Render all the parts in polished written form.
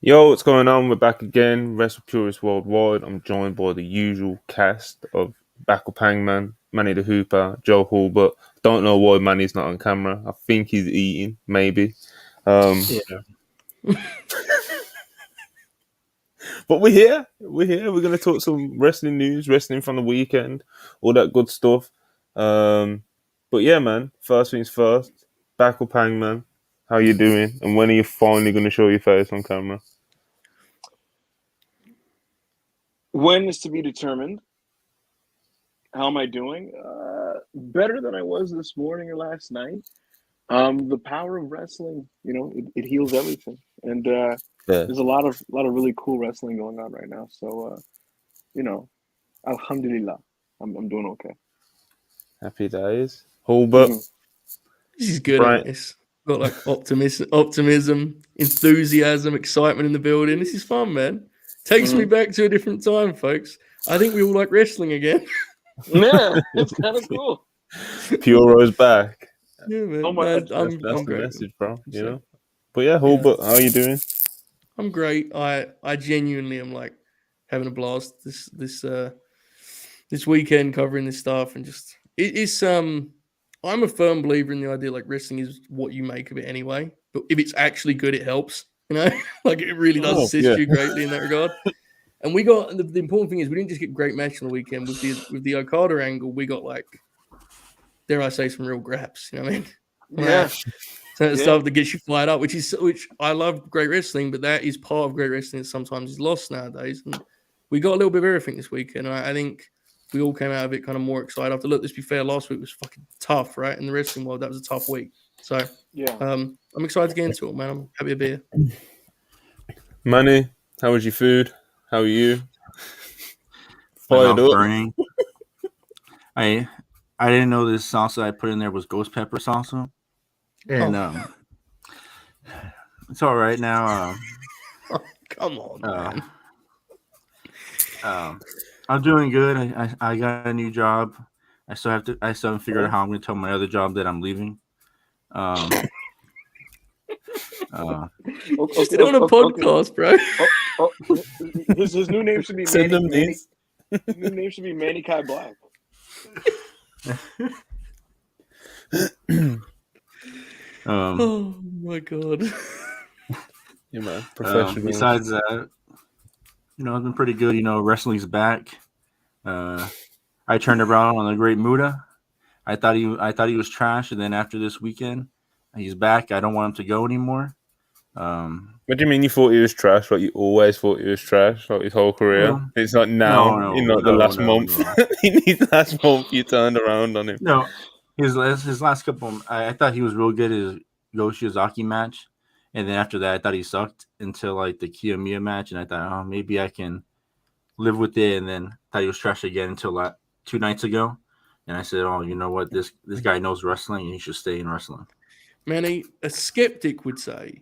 Yo, what's going on? We're back again. WrestlePurists Worldwide. I'm joined by the usual cast of Backup Hangman, Manny the Hooper, Joe Hall, but don't know why Manny's not on camera. I think he's eating, maybe. Yeah. But we're here. We're here. We're going to talk some wrestling news, wrestling from the weekend, all that good stuff. But yeah, man, first things first. Backup Hangman, how you doing? And when are you finally going to show your face on camera? When is to be determined. How am I doing? Better than I was this morning or last night. The power of wrestling, it heals everything, and there's a lot of really cool wrestling going on right now. So, alhamdulillah, I'm doing okay. Happy days. Hulbert. This is good. Right. It's got like optimism, enthusiasm, excitement in the building. This is fun, man. Takes me back to a different time, folks. I think we all like wrestling again. Yeah, it's kind of cool. Puro's back. Yeah, man. Oh my That's I'm the great. message, bro. You know. But yeah, Hulbert, how are you doing? I'm great. I genuinely am like having a blast this weekend covering this stuff, and just it's I'm a firm believer in the idea like wrestling is what you make of it anyway. But if it's actually good, it helps. Like it really does assist you greatly in that regard. And we got the important thing is we didn't just get great match on the weekend with the Okada angle. We got like, dare I say, some real graps. You know what I mean? Yeah. Stuff that gets you fired up, which I love great wrestling, but that is part of great wrestling that sometimes is lost nowadays. And we got a little bit of everything this weekend. And I think we all came out of it kind of more excited. After let's be fair, last week was fucking tough, right? In the wrestling world, that was a tough week. So yeah, I'm excited to get into it, man. I'm happy to be here. Manny, how was your food? How are you? Fired up. Burning. I didn't know this salsa I put in there was ghost pepper salsa. And it's all right now. Come on, man. I'm doing good. I got a new job. I still haven't figured out how I'm going to tell my other job that I'm leaving. Just on a podcast, bro. His new name should be Manny. His new name should be Manny Kai Black. Oh my god. Yeah, man. Professional. Besides that, it's been pretty good. Wrestling's back. I turned around on the Great Muta. I thought he was trash, and then after this weekend, he's back. I don't want him to go anymore. What do you mean you thought he was trash? Like you always thought he was trash, like his whole career? It's like now, the last month. In his last month, you turned around on him. No, his last couple. I thought he was real good at his Yoshizaki match, and then after that, I thought he sucked until like the Kiyomiya match, and I thought, maybe I can live with it. And then thought he was trash again until 2 nights ago, and I said, you know what, this guy knows wrestling, and he should stay in wrestling. Manny, a skeptic would say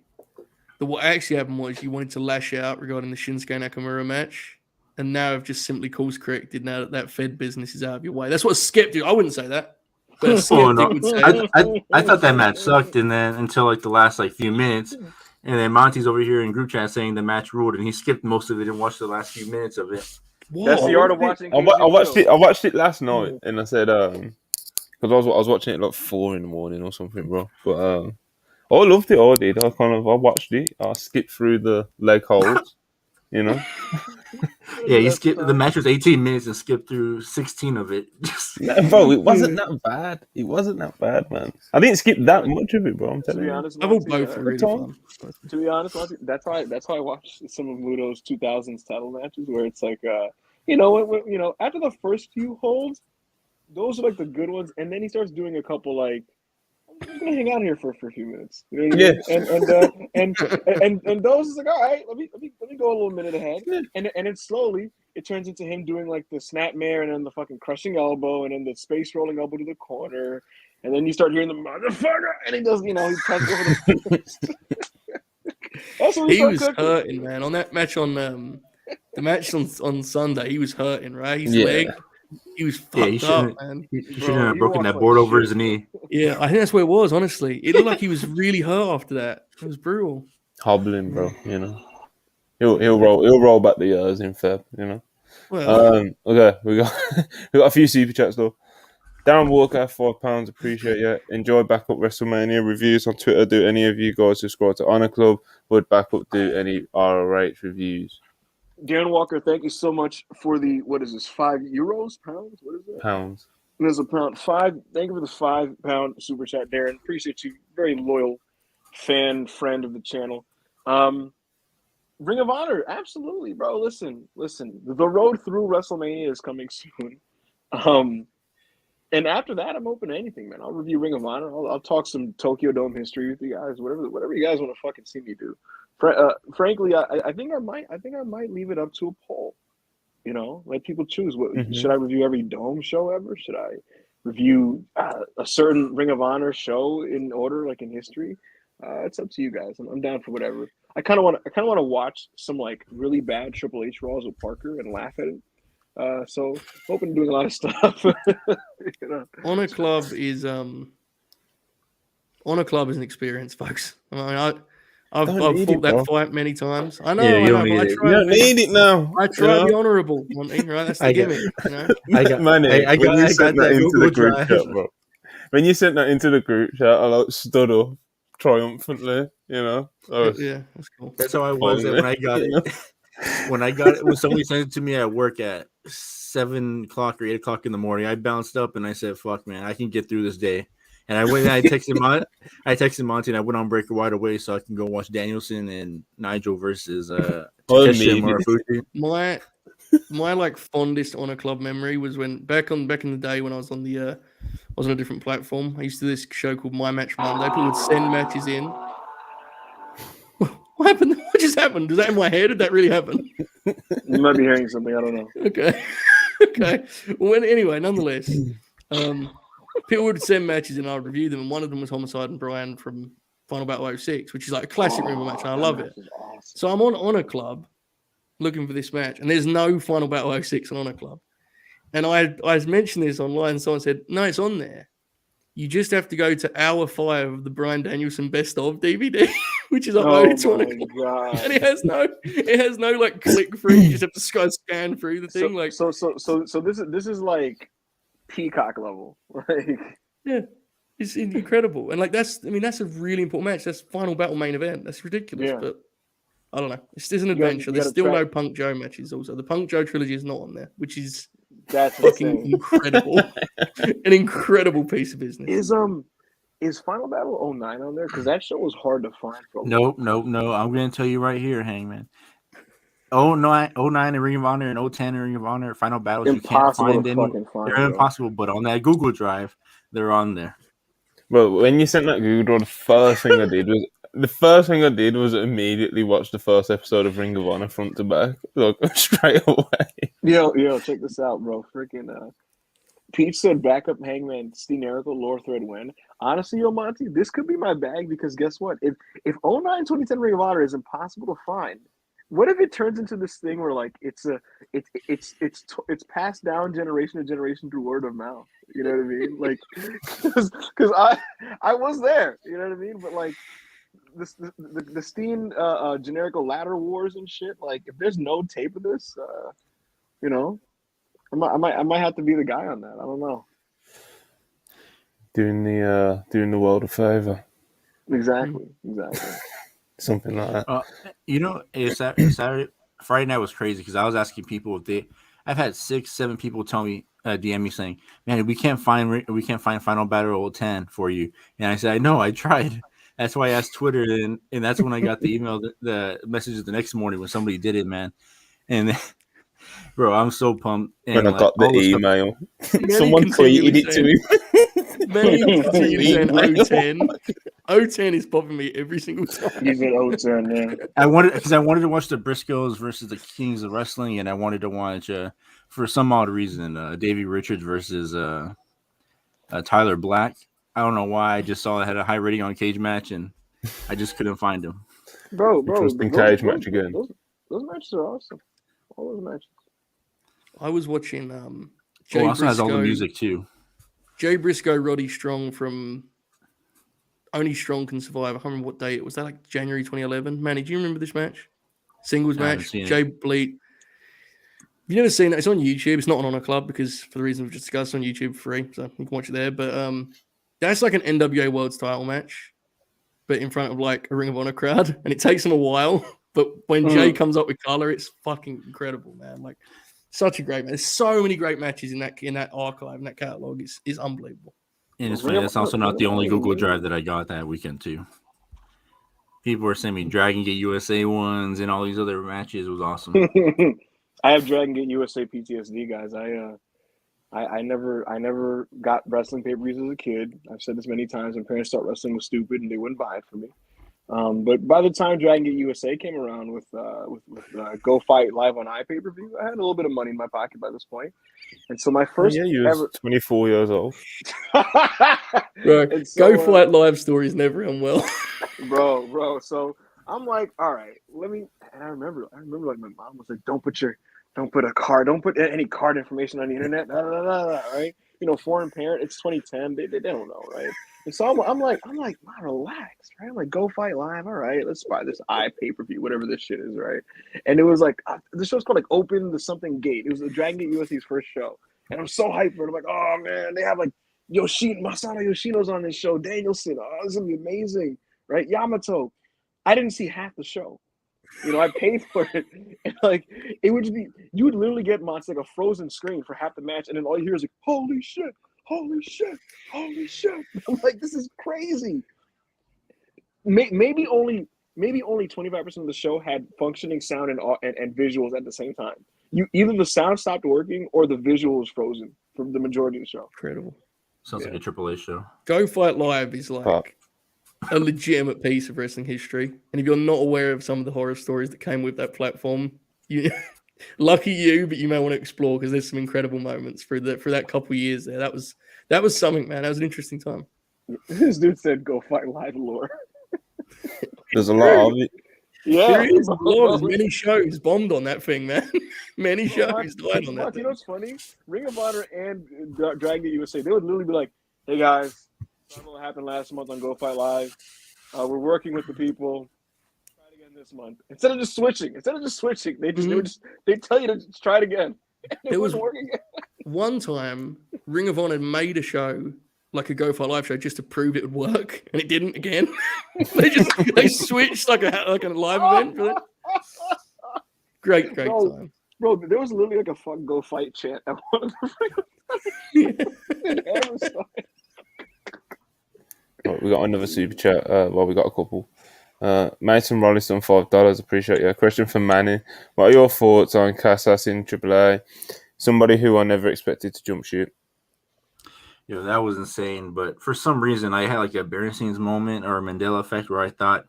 that what actually happened was you wanted to lash out regarding the Shinsuke Nakamura match, and now I've just simply course corrected now that Fed business is out of your way. That's what a skeptic. I wouldn't say that. But a skeptic would say I thought that match sucked, and then until like the last few minutes, and then Monty's over here in group chat saying the match ruled, and he skipped most of it and watched the last few minutes of it. Whoa. That's the art of watching. I watched it last night, and I said because I was watching it like 4 a.m. or something, bro. But I loved it. I did. I watched it. I skipped through the leg holds. Yeah, you skipped. The match was 18 minutes and skipped through 16 of it. Bro, it wasn't that bad. It wasn't that bad, man. I didn't skip that much of it, bro. I'm telling you. I've all both really fun. To be honest, that's how I watch some of Muto's 2000s title matches, where it's like, after the first few holds, those are like the good ones, and then he starts doing a couple like, I'm gonna hang out here for a few minutes. You know what I mean? And those is like, all right, let me go a little minute ahead, and then slowly it turns into him doing like the snapmare and then the fucking crushing elbow and then the space rolling elbow to the corner, and then you start hearing the motherfucker, and he does, he cuts over the fist. That's what he was hurting, man. On that match on the match on Sunday, he was hurting, right? His leg. He was fucked up, man. He shouldn't have broken that board over his knee. Yeah, I think that's where it was, honestly. It looked like he was really hurt after that. It was brutal. Hobbling, bro, He'll roll back the years in Feb, you know. Well, Okay, we got we got a few super chats though. Darren Walker, £5. Appreciate you. Enjoy Backup WrestleMania reviews on Twitter. Do any of you guys subscribe to Honor Club? Would Backup do any ROH reviews? Darren Walker, thank you so much for the, what is this, €5? Pounds? What is it? Pounds. There's a pound. Thank you for the £5 super chat, Darren. Appreciate you. Very loyal friend of the channel. Ring of Honor, absolutely, bro. Listen. The road through WrestleMania is coming soon. And after that, I'm open to anything, man. I'll review Ring of Honor. I'll talk some Tokyo Dome history with you guys. Whatever you guys want to fucking see me do. Frankly, I think I might leave it up to a poll. You know, let people choose. Should I review every Dome show ever? Should I review a certain Ring of Honor show in order, like in history? It's up to you guys. I'm down for whatever. I kind of want to watch some like really bad Triple H Raws with Parker and laugh at it. So open to doing a lot of stuff. You know? Honor Club is an experience, folks. I mean, I've fought that fight many times. I know. Yeah, you don't but need I it. try. You don't need it now. I try to be honourable, Monty. Right? That's the gimmick. You know. I got that into the group drive. chat, bro. When you sent that into the group chat, I like stood up triumphantly. You know. Yeah, that's cool. That's how I was when I got it. When somebody sent it to me at work at 7 o'clock or 8 o'clock in the morning, I bounced up and I said, "Fuck, man, I can get through this day." And I went and I texted Monty and I went on break right away so I can go watch Danielson and Nigel versus Takeshi Murafuji. My like fondest Honor Club memory was when back in the day when I was on a different platform. I used to do this show called My Match Monday. People would send matches in. What happened? What just happened? Is that in my head? Did that really happen? You might be hearing something. I don't know. Okay. Well, anyway, nonetheless, people would send matches and I'd review them. And one of them was Homicide and Brian from Final Battle 06, which is like a classic Rumble match. And I love it. Awesome. So I'm on Honor Club looking for this match. And there's no Final Battle 06 on Honor Club. And I mentioned this online. And someone said, no, it's on there. You just have to go to hour 5 of the Bryan Danielson Best of DVD, which is uploaded to Honor Club. And it has no like click through. You just have to scan through the thing. So this is like Peacock level. Like, yeah, it's incredible. And like that's a really important match. That's Final Battle main event. That's ridiculous. Yeah. But I don't know. It's just an adventure. There's still no Punk Joe matches. Also, the Punk Joe trilogy is not on there, which is fucking incredible. An incredible piece of business. Is Final Battle 09 on there? Because that show was hard to find. No. I'm going to tell you right here, Hangman. 09 in Ring of Honor and 010 in Ring of Honor Final Battles. Impossible you can't find them. They're impossible, but on that Google Drive, they're on there. Well, when you sent that Google Drive, the first thing I did was immediately watch the first episode of Ring of Honor front to back, like straight away. Yo, check this out, bro. Freaking Peach said backup Hangman, Steen Erical, lower thread win. Honestly, yo, Monty, this could be my bag because guess what? If 09-2010 Ring of Honor is impossible to find, what if it turns into this thing where like it's passed down generation to generation through word of mouth? You know what I mean? Like, because I was there. You know what I mean? But like the Steen generical ladder wars and shit. Like, if there's no tape of this, you know, I might have to be the guy on that. I don't know. Doing the world a favor. Exactly. Something like that. You know, Saturday, Friday night was crazy because I was asking people if I've had 6-7 people tell me, DM me saying, "Man, we can't find Final Battle 10 for you." And I said, "I know, I tried." That's why I asked Twitter, and that's when I got the email, the messages the next morning when somebody did it, man. And bro, I'm so pumped. And when I got the email, someone tweeted it to me. Many continue saying 010 is popping me every single time. Even 010, yeah. I wanted to watch the Briscoes versus the Kings of Wrestling, and I wanted to watch for some odd reason Davey Richards versus Tyler Black. I don't know why. I just saw it had a high rating on Cage Match, and I just couldn't find him. Bro, interesting Cage Match again. Those matches are awesome. All those matches. I was watching Jay Briscoe. Also has all the music too. Jay Briscoe, Roddy Strong from Only Strong Can Survive. I can't remember what day it was. That like January 2011. Manny, do you remember this match? singles I haven't match. seen Jay it. Bleat. If you've never seen it, it's on YouTube. It's not on Honor Club because for the reason we've just discussed, on YouTube for free, so you can watch it there. But that's like an NWA World's Title match, but in front of like a Ring of Honor crowd, and it takes them a while. But when Jay comes up with color, it's fucking incredible, man. Like such a great match. There's so many great matches in that archive, in that catalog. It's unbelievable. And it's funny, that's also not the only Google Drive that I got that weekend too. People were sending me Dragon Gate USA ones and all these other matches. It was awesome. I have Dragon Gate USA PTSD, guys. I never got wrestling pay-per-views as a kid. I've said this many times. My parents thought wrestling was stupid and they wouldn't buy it for me. But by the time Dragon Gate USA came around with Go Fight Live on iPay-per-view, I had a little bit of money in my pocket by this point. And so my first you ever was 24 years old. Right. So, Go Fight Live stories never end well. bro. So I'm like, all right, and I remember like my mom was like, don't put any card information on the internet, right? You know, foreign parent, it's 2010, they don't know, right? And so I'm like, Mom, relax, right? I'm like, Go Fight Live, all right, let's buy this pay-per-view, whatever this shit is, right? And it was like, the show's called like Open the Something Gate. It was the Dragon Gate USA's first show. And I'm so hyped for it. I'm like, oh man, they have like Masato Yoshino's on this show, Danielson, oh, this is gonna be amazing, right? Yamato. I didn't see half the show. You know, I paid for it. And like, it would just be, you would literally get like a frozen screen for half the match. And then all you hear is like, holy shit. I'm like, this is crazy. Maybe only 25% of the show had functioning sound and visuals at the same time. Either the sound stopped working or the visual was frozen for the majority of the show. Incredible. Sounds like a AAA show. Go Fight Live is like a legitimate piece of wrestling history. And if you're not aware of some of the horror stories that came with that platform, lucky you, but you may want to explore because there's some incredible moments for that couple of years there. That was something, man. That was an interesting time. This dude said Go Fight Live lore. There's a lot of it. Yeah, there is. There's many shows bombed on that thing, man. Many shows died on that thing. You know what's funny? Ring of Honor and Dragon Gate USA, they would literally be like, hey guys, I don't know what happened last month on Go Fight Live. We're working with the people. Try it again this month. Instead of just switching, they tell you to just try it again. It wasn't working. One time, Ring of Honor made a show, like a Go Fight Live show, just to prove it would work, and it didn't again. they switched like a live event for that. Great time. Bro, there was literally like a fuck Go Fight chant at one of the Right, we got another super chat. We got a couple. Mason Rollison, $5. Appreciate you. Question for Manny. What are your thoughts on Casas in AAA? Somebody who I never expected to jump ship. Yeah, that was insane. But for some reason, I had like a Berenstein's moment or a Mandela effect where I thought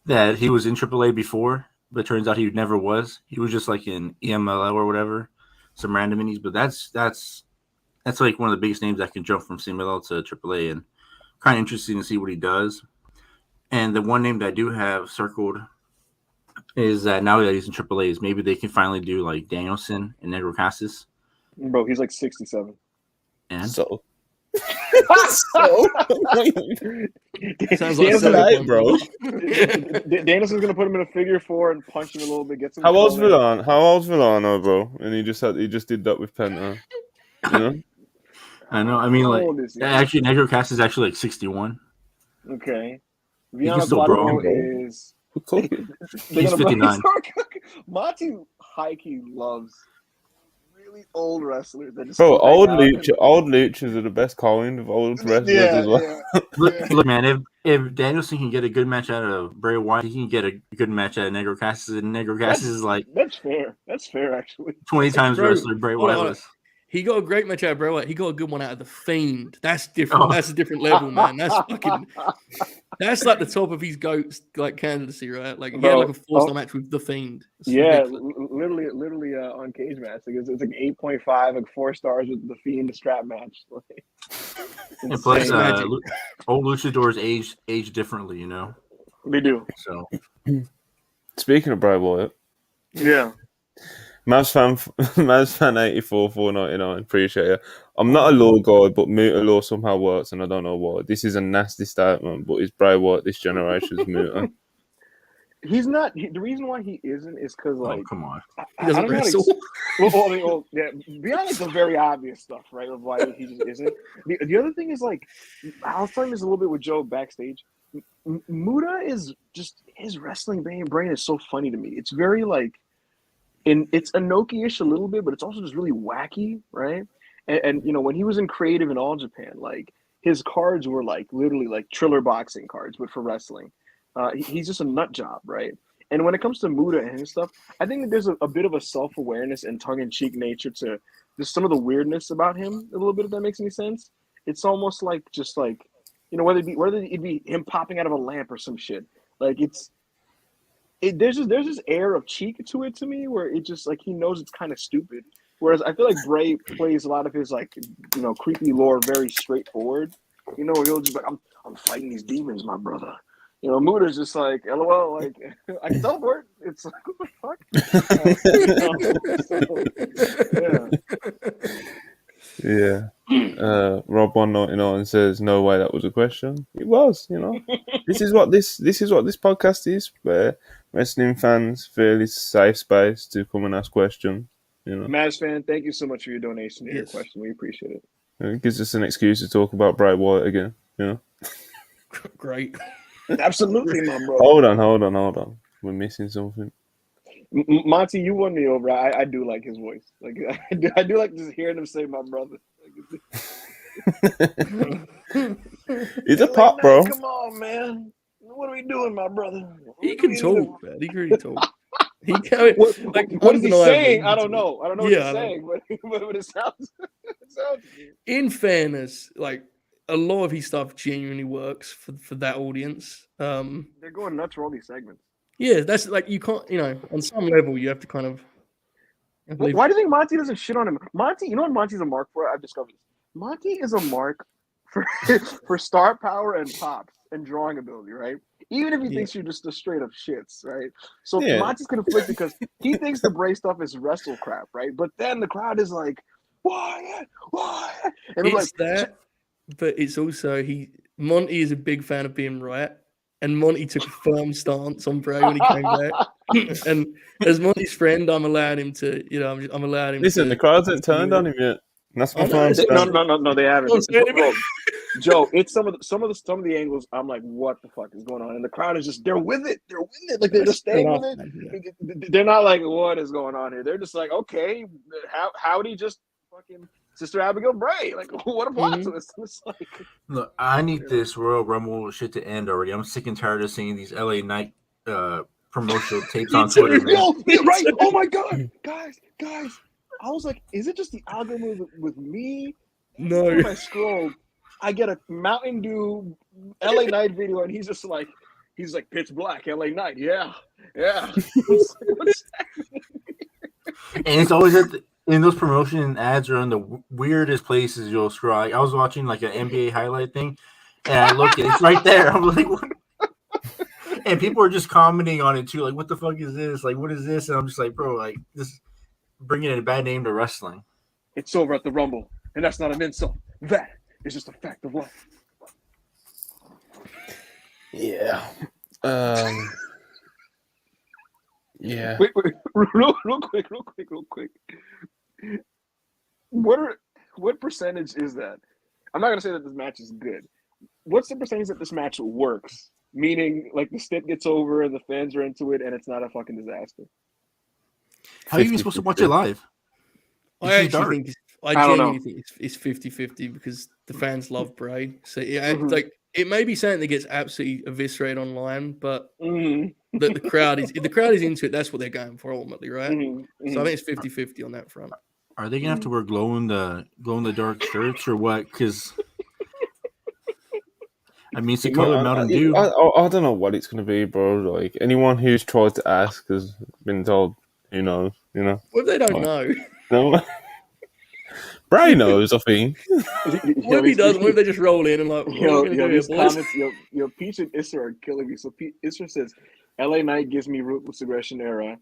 that he was in AAA before, but it turns out he never was. He was just like in EMLL or whatever, some random indies. But that's like one of the biggest names that can jump from CMLL to AAA, and kind of interesting to see what he does. And the one name that I do have circled is that now that he's in AAA, is maybe they can finally do like Danielson and Negro Casas. Bro, he's like 67. And so sounds like bro. Danielson's gonna put him in a figure 4 and punch him a little bit. Get some. How old's Villano, bro? And he just did that with Penta. You know? I know. I mean, like, actually, Negro Casas is actually like 61. Okay. He's still growing, bro. He's 59. Monty high-key loves really old wrestlers. That just old luchas are the best kind of old wrestlers as well. Look, man, if Danielson can get a good match out of Bray Wyatt, he can get a good match out of Negro Casas, and Negro Casas is like that's fair actually. 20 times wrestler Bray Wyatt was. He got a great match out of Bray Wyatt. He got a good one out of The Fiend. That's different. That's a different level, man. That's fucking. That's like the top of his GOAT like candidacy, right? Like he had like a 4-star match with The Fiend. It's literally on Cage Match. Like it's like 8.5, like 4 stars with The Fiend, the strap match. And plus, old luchadors age differently, you know. They do. So, speaking of Bray Wyatt, yeah. Mavs fan 84,499. Appreciate it. I'm not a law guy, but Muta law somehow works, and I don't know why. This is a nasty statement, but is Bray Wyatt this generation's Muta? He's not. The reason why he isn't is because Oh, like come on. He doesn't I don't know how wrestle. yeah, beyond like the very obvious stuff, right? Of why he just isn't. The other thing is like I was talking this a little bit with Joe backstage. Muda is just his wrestling brain is so funny to me. It's very like, it's Inoki-ish a little bit, but it's also just really wacky, right? And you know when he was in creative in All Japan, like his cards were like literally like Triller boxing cards, but for wrestling. He's just a nut job, right? And when it comes to Muda and his stuff, I think that there's a bit of a self-awareness and tongue-in-cheek nature to just some of the weirdness about him, a little bit, if that makes any sense. It's almost like just like, you know, whether it be him popping out of a lamp or some shit. Like there's this air of cheek to it to me where it just like he knows it's kind of stupid. Whereas I feel like Bray plays a lot of his like, you know, creepy lore very straightforward. You know, he'll just be like, I'm fighting these demons, my brother. You know, Muda's just like, LOL, like, I can teleport. It's like, what the fuck? Yeah. Rob 199 says, "No way, that was a question." It was, you know. This is what this podcast is, where wrestling fans feel it's a safe space to come and ask questions. You know, Maz fan, thank you so much for your donation to your Yes. question. We appreciate it. it gives us an excuse to talk about Bray Wyatt again. You know. Great. Absolutely, my brother. Hold on. We're missing something. Monty, you won me over. I do like his voice. Like I do like just hearing him say, "My brother." It's a pop, bro. Come on, man. What are we doing, my brother? He can talk, man. He can really talk. He can. What is he saying? I don't know. I don't know what Yeah, he's saying, but it sounds. It sounds weird. In fairness, like a lot of his stuff genuinely works for that audience. They're going nuts for all these segments. Yeah, that's like you can't, you know, on some level you have to kind of. Why do you think Monty doesn't shit on him? Monty, you know what Monty's a mark for? I've discovered this. Monty is a mark for star power and pops and drawing ability, right? Even if he thinks you're just a straight up shits, right? So Monty's conflicted because he thinks the Bray stuff is wrestle crap, right? But then the crowd is like, why? And it's like that, but it's also Monty is a big fan of being right. And Monty took a firm stance on Bray when he came back. And as Monty's friend, I'm allowed him to, you know, I'm allowed him. Listen, the crowds ain't turned on him yet. That's my firm stance. No, they haven't. Joe, it's some of the angles. I'm like, what the fuck is going on? And the crowd is just, they're with it. They're with it. Like they're just staying with it. Yeah. They're not like, what is going on here? They're just like, okay, howdy, just fucking Sister Abigail Bray. Like, what a plot twist. It's like, look, I need this Royal Rumble shit to end already. I'm sick and tired of seeing these LA Knight promotional tapes on Twitter. Right? Oh my god, guys! I was like, is it just the algorithm with me? No. When I scroll, I get a Mountain Dew LA Knight video, and he's like pitch black LA Knight. Yeah. What's and it's always in those promotion ads are in the weirdest places you'll scroll. Like, I was watching like an NBA highlight thing, and I look at it's right there. I'm like, what? And people are just commenting on it too. Like, what the fuck is this? Like, what is this? And I'm just like, bro, like this bringing a bad name to wrestling. It's over at the Rumble, and that's not an insult. That is just a fact of life. Yeah. Yeah. Wait, real quick. What percentage is that? I'm not gonna say that this match is good. What's the percentage that this match works? Meaning, like the stip gets over and the fans are into it, and it's not a fucking disaster. How are you even supposed to watch it live? I genuinely think it's 50-50 because the fans love Bray. So yeah, like it may be something that gets absolutely eviscerated online, but the crowd is into it. That's what they're going for ultimately, right? So I think it's 50-50 on that front. Are they gonna have to wear glow in the dark shirts or what? Because I mean, it's a color Mountain Dew. I don't know what it's going to be, bro. Like, anyone who's tried to ask has been told, who knows, you know? What if they don't know? No. Bray knows, I think. What if he doesn't? What if they just roll in and like, these comments, Peach and Issa are killing me. So Issa says, LA Knight gives me ruthless aggression era.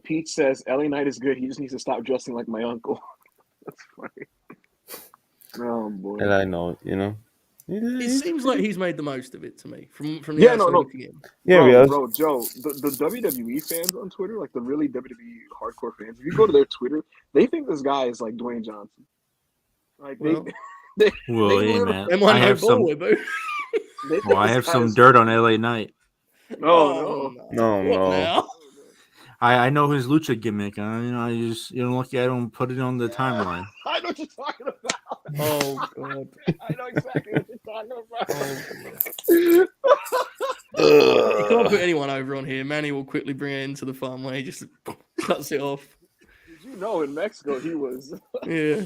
Peach says, LA Knight is good. He just needs to stop dressing like my uncle. That's funny. Oh, boy. And I know, you know? It seems like he's made the most of it to me from the Yeah, outside no. looking in. Bro, Joe, the WWE fans on Twitter, like the really WWE hardcore fans, if you go to their Twitter, they think this guy is like Dwayne Johnson. Like they Well, hey, literally- man. Am I I no have some. ball, boo? they think Well, I this have guy some is- dirt on LA Knight. No. What now? I know his lucha gimmick. You don't look at him, put it on the timeline. I know what you're talking about. Oh god. I know exactly what you're talking about. You can't put anyone over on here. Manny will quickly bring it into the fun where he just cuts it off. Did you know in Mexico he was? Yeah.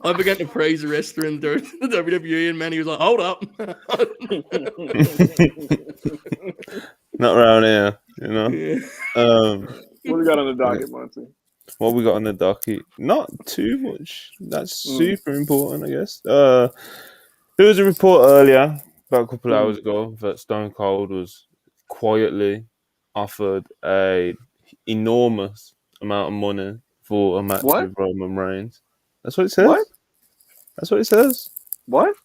I began to praise a wrestler in the WWE, and Manny was like, "Hold up." Not around here, you know. Yeah. What we got on the docket, Monty? What we got on the docket? Not too much. That's super important, I guess. There was a report earlier, about a couple of hours ago, that Stone Cold was quietly offered a enormous amount of money for a match with Roman Reigns. That's what it says. What? That's what it says. What?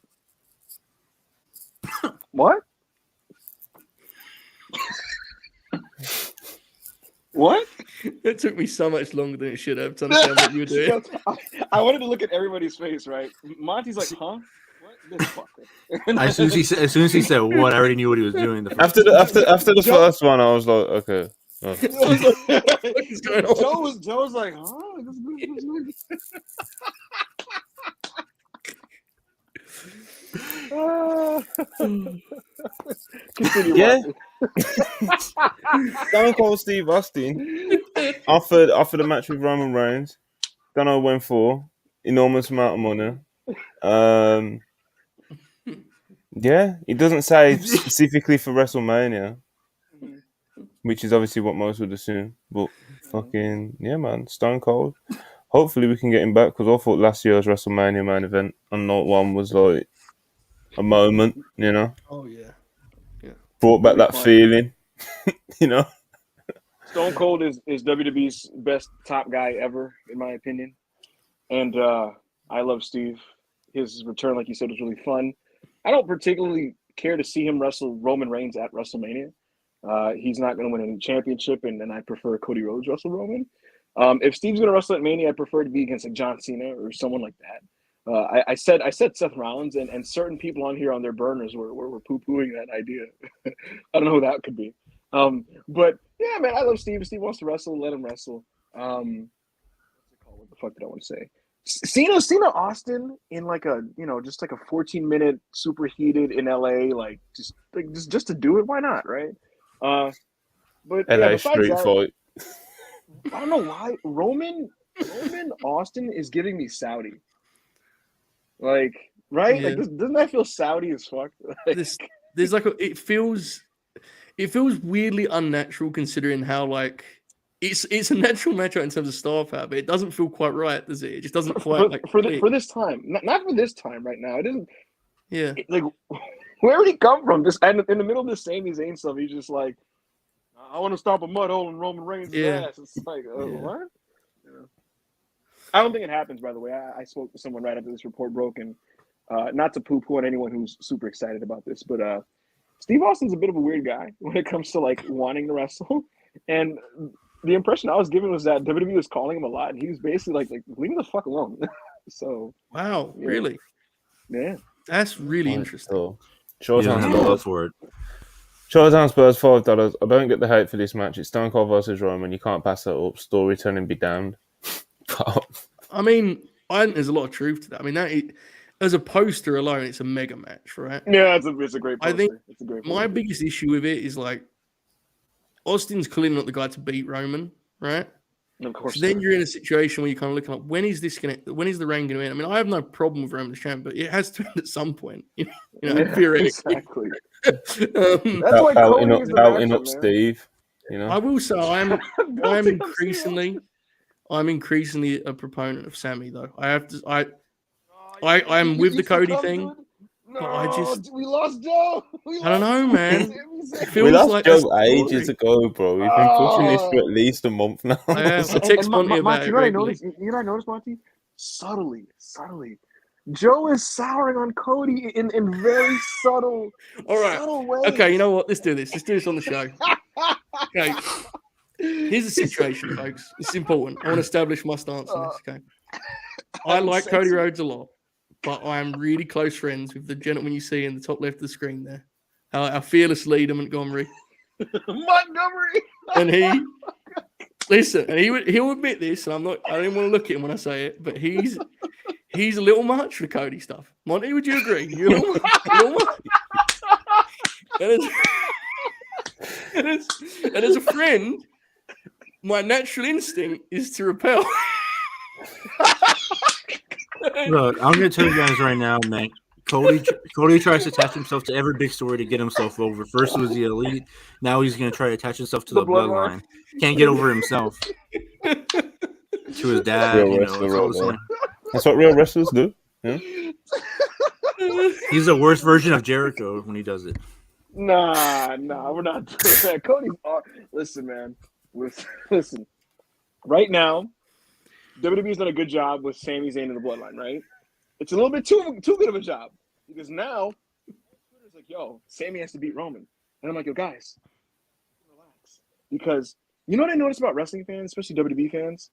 What? What? It took me so much longer than it should have to understand what you were doing. I wanted to look at everybody's face, right? Monty's like, huh? What? This fucker. As soon as he said what, I already knew what he was doing. After the first one, I was like, okay. Oh. What's going on? Joe was like, huh? Continue. Yeah. Stone Cold Steve Austin offered a match with Roman Reigns. Don't know when for. Enormous amount of money. Yeah, it doesn't say specifically for WrestleMania, which is obviously what most would assume. But fucking yeah, man, Stone Cold. Hopefully we can get him back, because I thought last year's WrestleMania main event on Night 1 was like a moment, you know. Oh yeah. Brought back that feeling, you know. Stone Cold is WWE's best top guy ever, in my opinion. And I love Steve. His return, like you said, was really fun. I don't particularly care to see him wrestle Roman Reigns at WrestleMania. He's not going to win any championship, and then I prefer Cody Rhodes wrestle Roman. If Steve's going to wrestle at Mania, I prefer to be against like John Cena or someone like that. I said Seth Rollins, and certain people on here on their burners were poo-pooing that idea. I don't know who that could be. But yeah, man, I love Steve. If Steve wants to wrestle, let him wrestle. What the fuck did I want to say? Cena Austin in like a, just like a 14-minute superheated in LA, just to do it. Why not, right? But LA yeah, street fight. I don't know why Roman Austin is giving me Saudi. Like, right? Yeah. Like, doesn't that feel Saudi as fuck? There's like it feels weirdly unnatural, considering how like it's a natural matchup in terms of star power, but it doesn't feel quite right, does it? It just doesn't quite for this time, not for this time right now. It isn't. Yeah. Like, where did he come from? Just in the middle of the Sami Zayn stuff, he's just like, I want to stop a mud hole in Roman Reigns' ass. It's like, what? Yeah. I don't think it happens, by the way. I spoke to someone right after this report broke, and not to poo-poo on anyone who's super excited about this, but Steve Austin's a bit of a weird guy when it comes to like wanting to wrestle. And the impression I was given was that WWE was calling him a lot, and he was basically like leave me the fuck alone. So wow, yeah. really? Yeah. That's really interesting. Showtime for it. Showtime Spurs $5. I don't get the hate for this match. It's Stone Cold versus Roman. You can't pass that up. Storytelling be damned. I mean, I think there's a lot of truth to that. I mean, as a poster alone, it's a mega match, right? Yeah, it's a great poster. I think it's a great poster. My biggest issue with it is like Austin's clearly not the guy to beat Roman, right? Of course. So then you're in a situation where you're kind of looking up, when is the reign going to end? I mean, I have no problem with Roman as champ, but it has to end at some point. You know, theoretically. Exactly. That's why Cody is the belting matchup, up man. Steve. You know, I will say I'm increasingly a proponent of Sammy, though. I'm with the Cody thing. No, we lost Joe. I don't know, man. We lost Joe ages ago, bro. We've been pushing this for at least a month now. I text Monty about it. You know what I noticed, Monty? Subtly. Joe is souring on Cody in very subtle, All right. subtle ways. Okay, you know what? Let's do this. Let's do this on the show. Okay. Here's the situation, folks. It's important. I want to establish my stance on this. Okay. I like Cody Rhodes a lot, but I am really close friends with the gentleman you see in the top left of the screen there. Our fearless leader, Montgomery. Montgomery. And he'll admit this, and I didn't want to look at him when I say it, but he's a little much for Cody stuff. Monty, would you agree? You're a little much. And as a friend, my natural instinct is to repel. Look, I'm gonna tell you guys right now, man. Cody tries to attach himself to every big story to get himself over. First it was the Elite, now he's gonna try to attach himself to the bloodline. Can't get over himself. To his dad, That's what real wrestlers do. Yeah? He's the worst version of Jericho when he does it. Nah, we're not doing that. Cody's listen, man. Listen. Right now, WWE's done a good job with Sami Zayn and the Bloodline, right? It's a little bit too good of a job because now Twitter's like, yo, Sami has to beat Roman. And I'm like, yo, guys, relax. Because you know what I noticed about wrestling fans, especially WWE fans?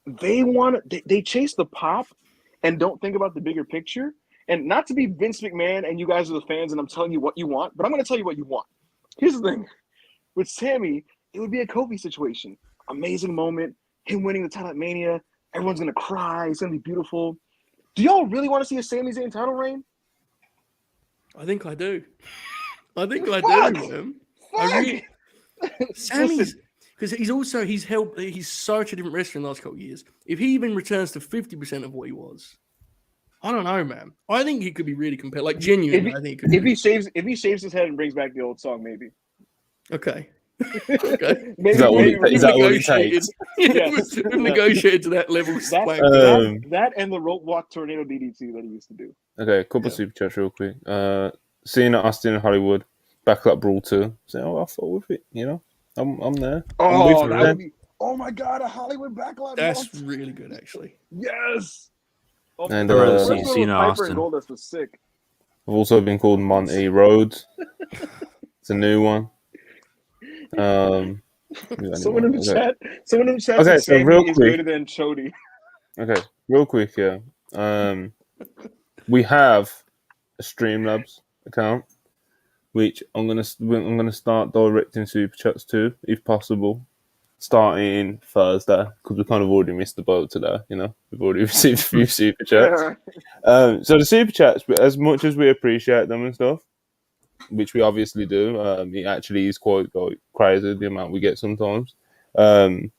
They chase the pop and don't think about the bigger picture. And not to be Vince McMahon and you guys are the fans and I'm telling you what you want, but I'm going to tell you what you want. Here's the thing. With Sami, it would be a Kofi situation. Amazing moment. Him winning the title at Mania. Everyone's going to cry. It's going to be beautiful. Do y'all really want to see a Sami Zayn title reign? I think I do. Man. Sammy's because he's such a different wrestler in the last couple of years. If he even returns to 50% of what he was, I don't know, man. I think he could be really competitive. Like genuinely, I think if he shaves his head and brings back the old song, maybe. Okay. Okay. Is that what it takes? We've negotiated to that level. That and the rope walk tornado DDT that he used to do. Okay, a couple of super chats real quick. Seeing Austin in Hollywood, Backlot Brawl 2. So I thought with it, I'm there. Oh, that would be. Oh my God, a Hollywood Backlot. That's really good, actually. Yes. Oh, and Cena Austin. Goldust was sick. I've also been called Monty Rhodes. It's a new one. Someone in the chat. Okay, so real quick, greater than Chody. Okay, real quick, yeah. We have a Streamlabs account, which I'm gonna start directing super chats to, if possible, starting Thursday, because we kind of already missed the boat today. We've already received a few super chats. So the super chats, as much as we appreciate them and stuff, which we obviously do, it actually is quite crazy the amount we get sometimes. YouTube,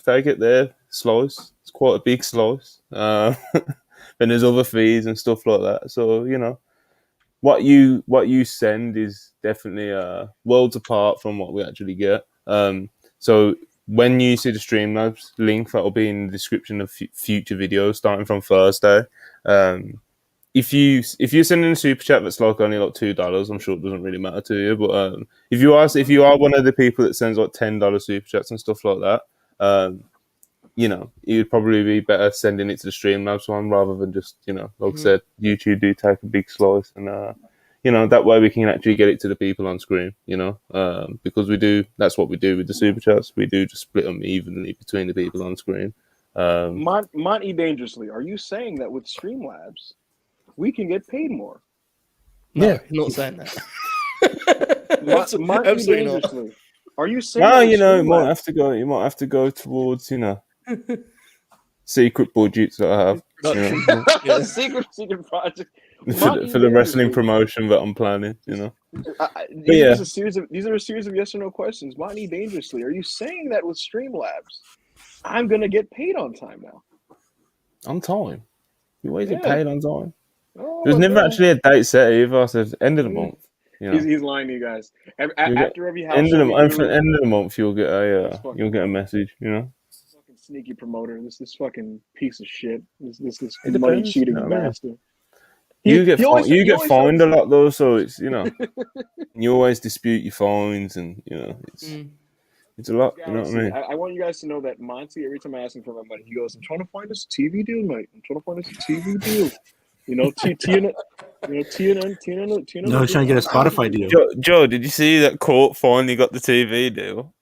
they get their slice. It's quite a big slice. Then there's other fees and stuff like that. So what you send is definitely worlds apart from what we actually get. So when you see the Streamlabs link, that will be in the description of future videos starting from Thursday. If you're sending a super chat that's like only like $2, I'm sure it doesn't really matter to you. But if you are one of the people that sends like $10 super chats and stuff like that, it would probably be better sending it to the Streamlabs one rather than just like I said, YouTube do take a big slice, and that way we can actually get it to the people on screen. Because that's what we do with the super chats. We do just split them evenly between the people on screen. Monty Dangerously, are you saying that with Streamlabs we can get paid more? No, yeah, not saying that. Absolutely not. Are you saying? No, you might have to go. You might have to go towards secret budgets that I have. Secret project for the wrestling promotion that I'm planning. These are a series of yes or no questions. Monty Dangerously, are you saying that with Streamlabs, I'm gonna get paid on time now? On time? You always get paid on time. There's never actually a date set either. I said end of the month. He's lying to you guys. After every house end of the month, you'll get a message. Fucking sneaky promoter. This fucking piece of shit. This money cheating bastard. You get fined a lot though, so it's you always dispute your fines, and it's It's a lot. You know what I mean? I want you guys to know that Monty, every time I ask him for my money, he goes, "I'm trying to find this TV deal, mate. I'm trying to find this TV deal." You know, TNN. No, he's trying to get a Spotify deal. Joe, did you see that Court finally got the TV deal?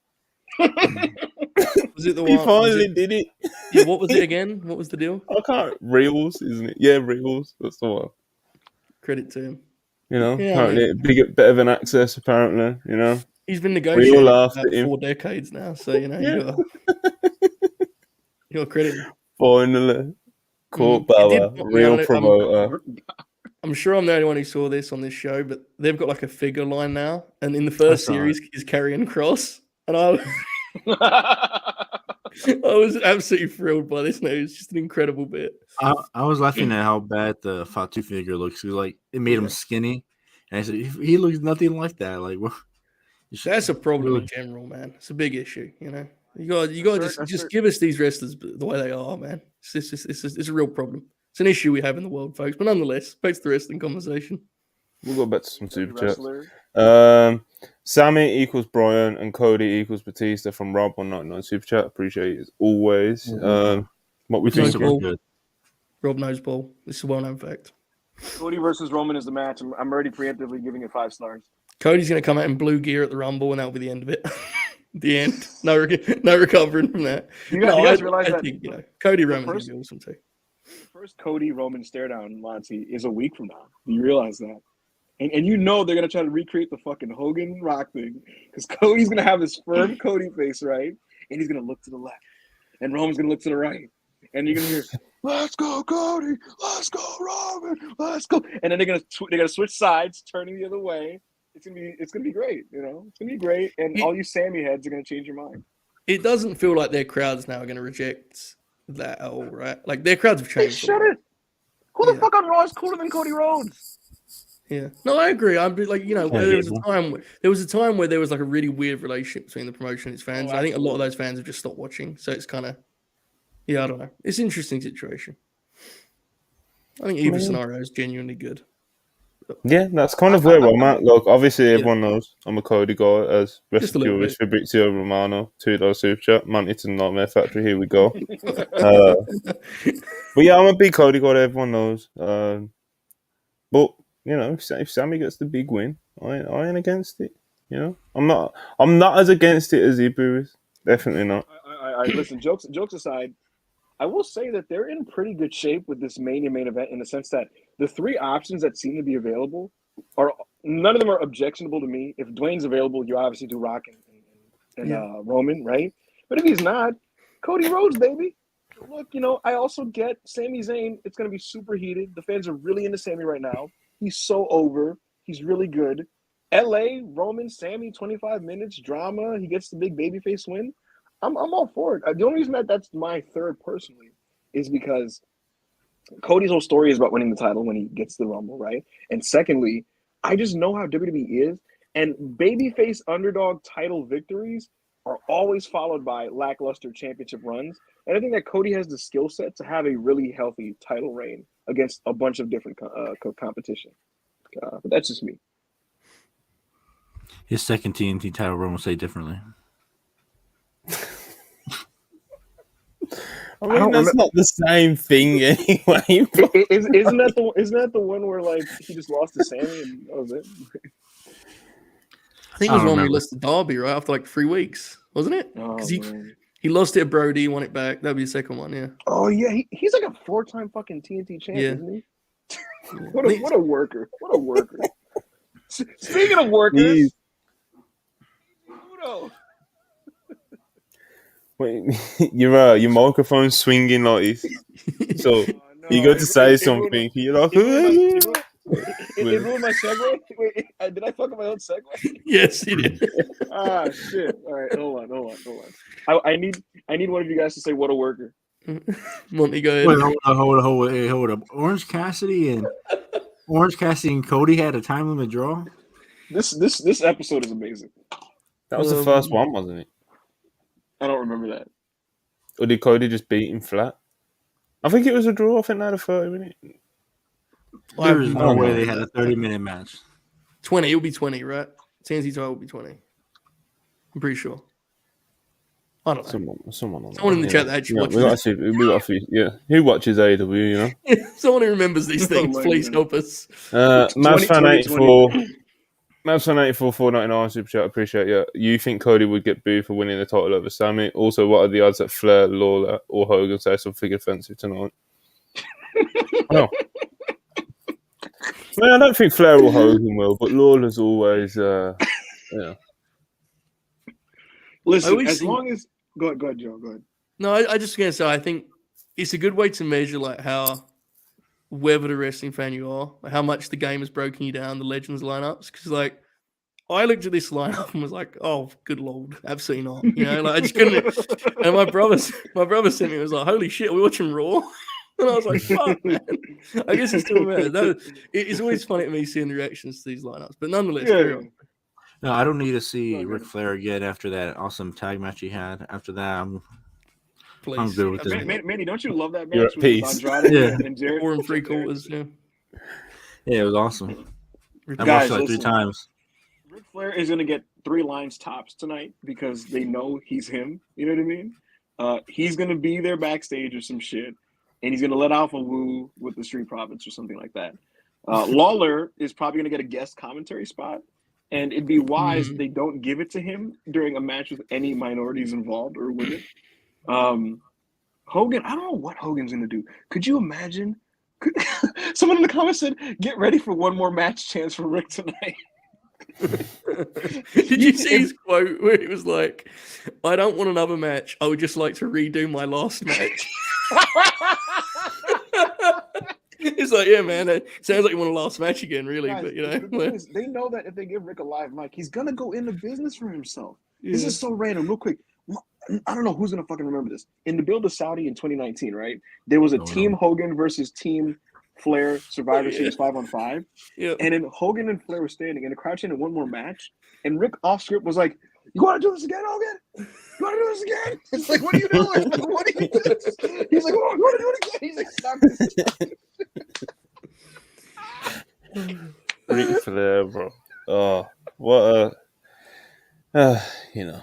Was it the He one? finally did it. Yeah, what was it again? What was the deal? I can't. Reels, isn't it? Yeah, Reels. That's the one. Credit to him. You know, Yeah, apparently bit of an access. Apparently, you know, he's been we negotiating all for laughed about at him. 4 decades now. So you know, Yeah. you're credit. Finally, Court It Bauer, did put me real on. promoter. I'm sure I'm the only one who saw this on this show, but they've got like a figure line now, and in the first series is Karrion Kross, and I was absolutely thrilled by this news. Just an incredible bit. I was laughing at how bad the Fatu figure looks. Like it made him skinny, and I said he looks nothing like that. Like what? That's a problem in general, man. It's a big issue. You know, you got to just give us these wrestlers the way they are, man. It's a real problem. It's an issue we have in the world, folks. But nonetheless, back to the wrestling conversation. We'll go back to some super chats. Sammy equals Brian and Cody equals Batista from Rob 199 super chat. Appreciate it as always. What we think? Rob knows ball. This is a well-known fact. Cody versus Roman is the match. I'm already preemptively giving it 5 stars. Cody's going to come out in blue gear at the Rumble, and that'll be the end of it. The end. No recovering from that. You guys realize that think, Cody Roman is awesome too. The first Cody Roman stare down, Monty, is a week from now. Do you realize that? And you know they're gonna try to recreate the fucking Hogan Rock thing because Cody's gonna have this firm Cody face, right? And he's gonna look to the left, and Roman's gonna look to the right, and you're gonna hear, "Let's go, Cody! Let's go, Roman! Let's go!" And then they're gonna switch sides, turning the other way. It's gonna be great, you know. It's gonna be great, and all you Sammy heads are gonna change your mind. It doesn't feel like their crowds now are gonna reject that at all, right? Like their crowds have changed. Shut it! Who the fuck on Raw is cooler than Cody Rhodes? Yeah, no, I agree. I'm like, there was a time where there was like a really weird relationship between the promotion and its fans. I think a lot of those fans have just stopped watching, so it's kind of, I don't know. It's an interesting situation. I think either scenario is genuinely good. Yeah, that's kind of where I'm at. Look, obviously everyone knows I'm a Cody guy as WrestlePurists, Fabrizio Romano, $2 super chat, Manhattan Nightmare Factory. Here we go. But yeah, I'm a big Cody guy. Everyone knows. But you know, if Sammy gets the big win, I ain't against it. You know, I'm not as against it as Ibu is. Definitely not. I listen. Jokes aside, I will say that they're in pretty good shape with this main event in the sense that the 3 options that seem to be available are none of them are objectionable to me. If Dwayne's available, you obviously do Rock and Roman, right? But if he's not, Cody Rhodes, baby. Look, I also get Sami Zayn. It's going to be super heated. The fans are really into Sami right now. He's so over. He's really good. LA, Roman, Sami, 25 minutes, drama. He gets the big babyface win. I'm all for it. The only reason that's my third personally is because Cody's whole story is about winning the title when he gets the Rumble, right? And secondly, I just know how WWE is, and babyface underdog title victories are always followed by lackluster championship runs. And I think that Cody has the skill set to have a really healthy title reign against a bunch of different competition. But that's just me. His second TNT title run will say differently. I mean, that's not the same thing anyway. Isn't that the one where like he just lost to Sami and that was it? I think it was one where he lost to Darby right after like 3 weeks, wasn't it? Because he lost it at Brody, won it back. That'd be the second one, yeah. Oh yeah, he's like a 4-time fucking TNT champ, isn't he? What a worker! What a worker! Speaking of workers, wait, your microphone's swinging like this. So you go to say something. You're like, it ruined my segue. Wait, did I fuck up my own segue? Yes, you did. Shit! All right, hold on. I need one of you guys to say what a worker. Monty, go ahead. Wait, hold up. Orange Cassidy and Cody had a time limit draw. This episode is amazing. That was the first one, wasn't it? I don't remember that. Or did Cody just beat him flat? I think it was a draw. I think they had a 30-minute. There's no way they had a 30-minute match. 20. It'll be 20, right? TNT title will be 20. I'm pretty sure. I don't know. Someone on Someone in the that, chat that actually watches. We got to see. We got to see. Yeah, who watches AEW? You know. Someone who remembers these things, please help us. Mavs fan 84. 2020. Mavs fan 84 499 super chat. Appreciate you. You think Cody would get booed for winning the title over Sammy? Also, what are the odds that Flair, Lawler, or Hogan say something offensive tonight? No. I mean, I don't think Flair or Hogan will, but Lawler's always, Listen, as long as go ahead, Joe. Go ahead. No, I just gonna say I think it's a good way to measure like how whether the wrestling fan you are, like how much the game has broken you down, the legends lineups. Because like I looked at this lineup and was like, oh, good lord, absolutely not. You know, like I just couldn't. And my brother sent me and was like, holy shit, we're watching Raw. And I was like, fuck, man. I guess it's still better. It's always funny to me seeing the reactions to these lineups, but nonetheless, no, I don't need to see Ric Flair again after that awesome tag match he had. After that, I'm good with this. Manny, don't you love that match? You're at peace. Andrade and Jarrett? 4 3/4. Yeah. Yeah, it was awesome. I Guys, watched it like 3 times. Ric Flair is going to get 3 lines tops tonight because they know he's him. You know what I mean? He's going to be there backstage or some shit, and he's going to let off a woo with the Street Profits or something like that. Lawler is probably going to get a guest commentary spot, and it'd be wise if they don't give it to him during a match with any minorities involved or women. Hogan, I don't know what Hogan's going to do. Could you imagine? Someone in the comments said, get ready for one more match chance for Rick tonight. Did you see his quote where it was like, I don't want another match. I would just like to redo my last match. It's like, yeah, man, it sounds like you want a last match again, really. Guys, but, you know. They know that if they give Rick a live mic, he's going to go into business for himself. Yeah. This is so random. Real quick. I don't know who's going to fucking remember this. In the build of Saudi in 2019, right? There was a Team Hogan versus Team Flair Survivor Series 5-on-5. Yeah. And then Hogan and Flair were standing and the crowd chanted one more match. And Rick off script was like, you want to do this again, Hogan? You want to do this again? It's like, what are you doing? Like, what are you doing? He's like, oh, you want to do it again? He's like, stop this. Ric Flair, bro. Oh, what a, you know.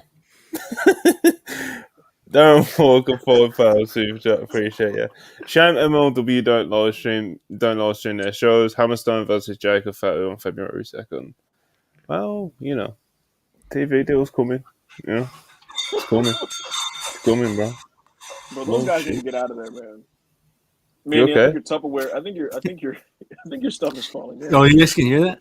Darren Walker, £4 super chat, appreciate you. Shame MLW don't live stream their shows. Hammerstone versus Jacob Fatu on February 2nd. Well, you know, TV deal's coming. You know, it's coming. It's coming, bro. Bro, those guys need to get out of there, man. Man, okay? I think you're Tupperware. I think your stuff is falling. Yeah. Oh, you guys can hear that?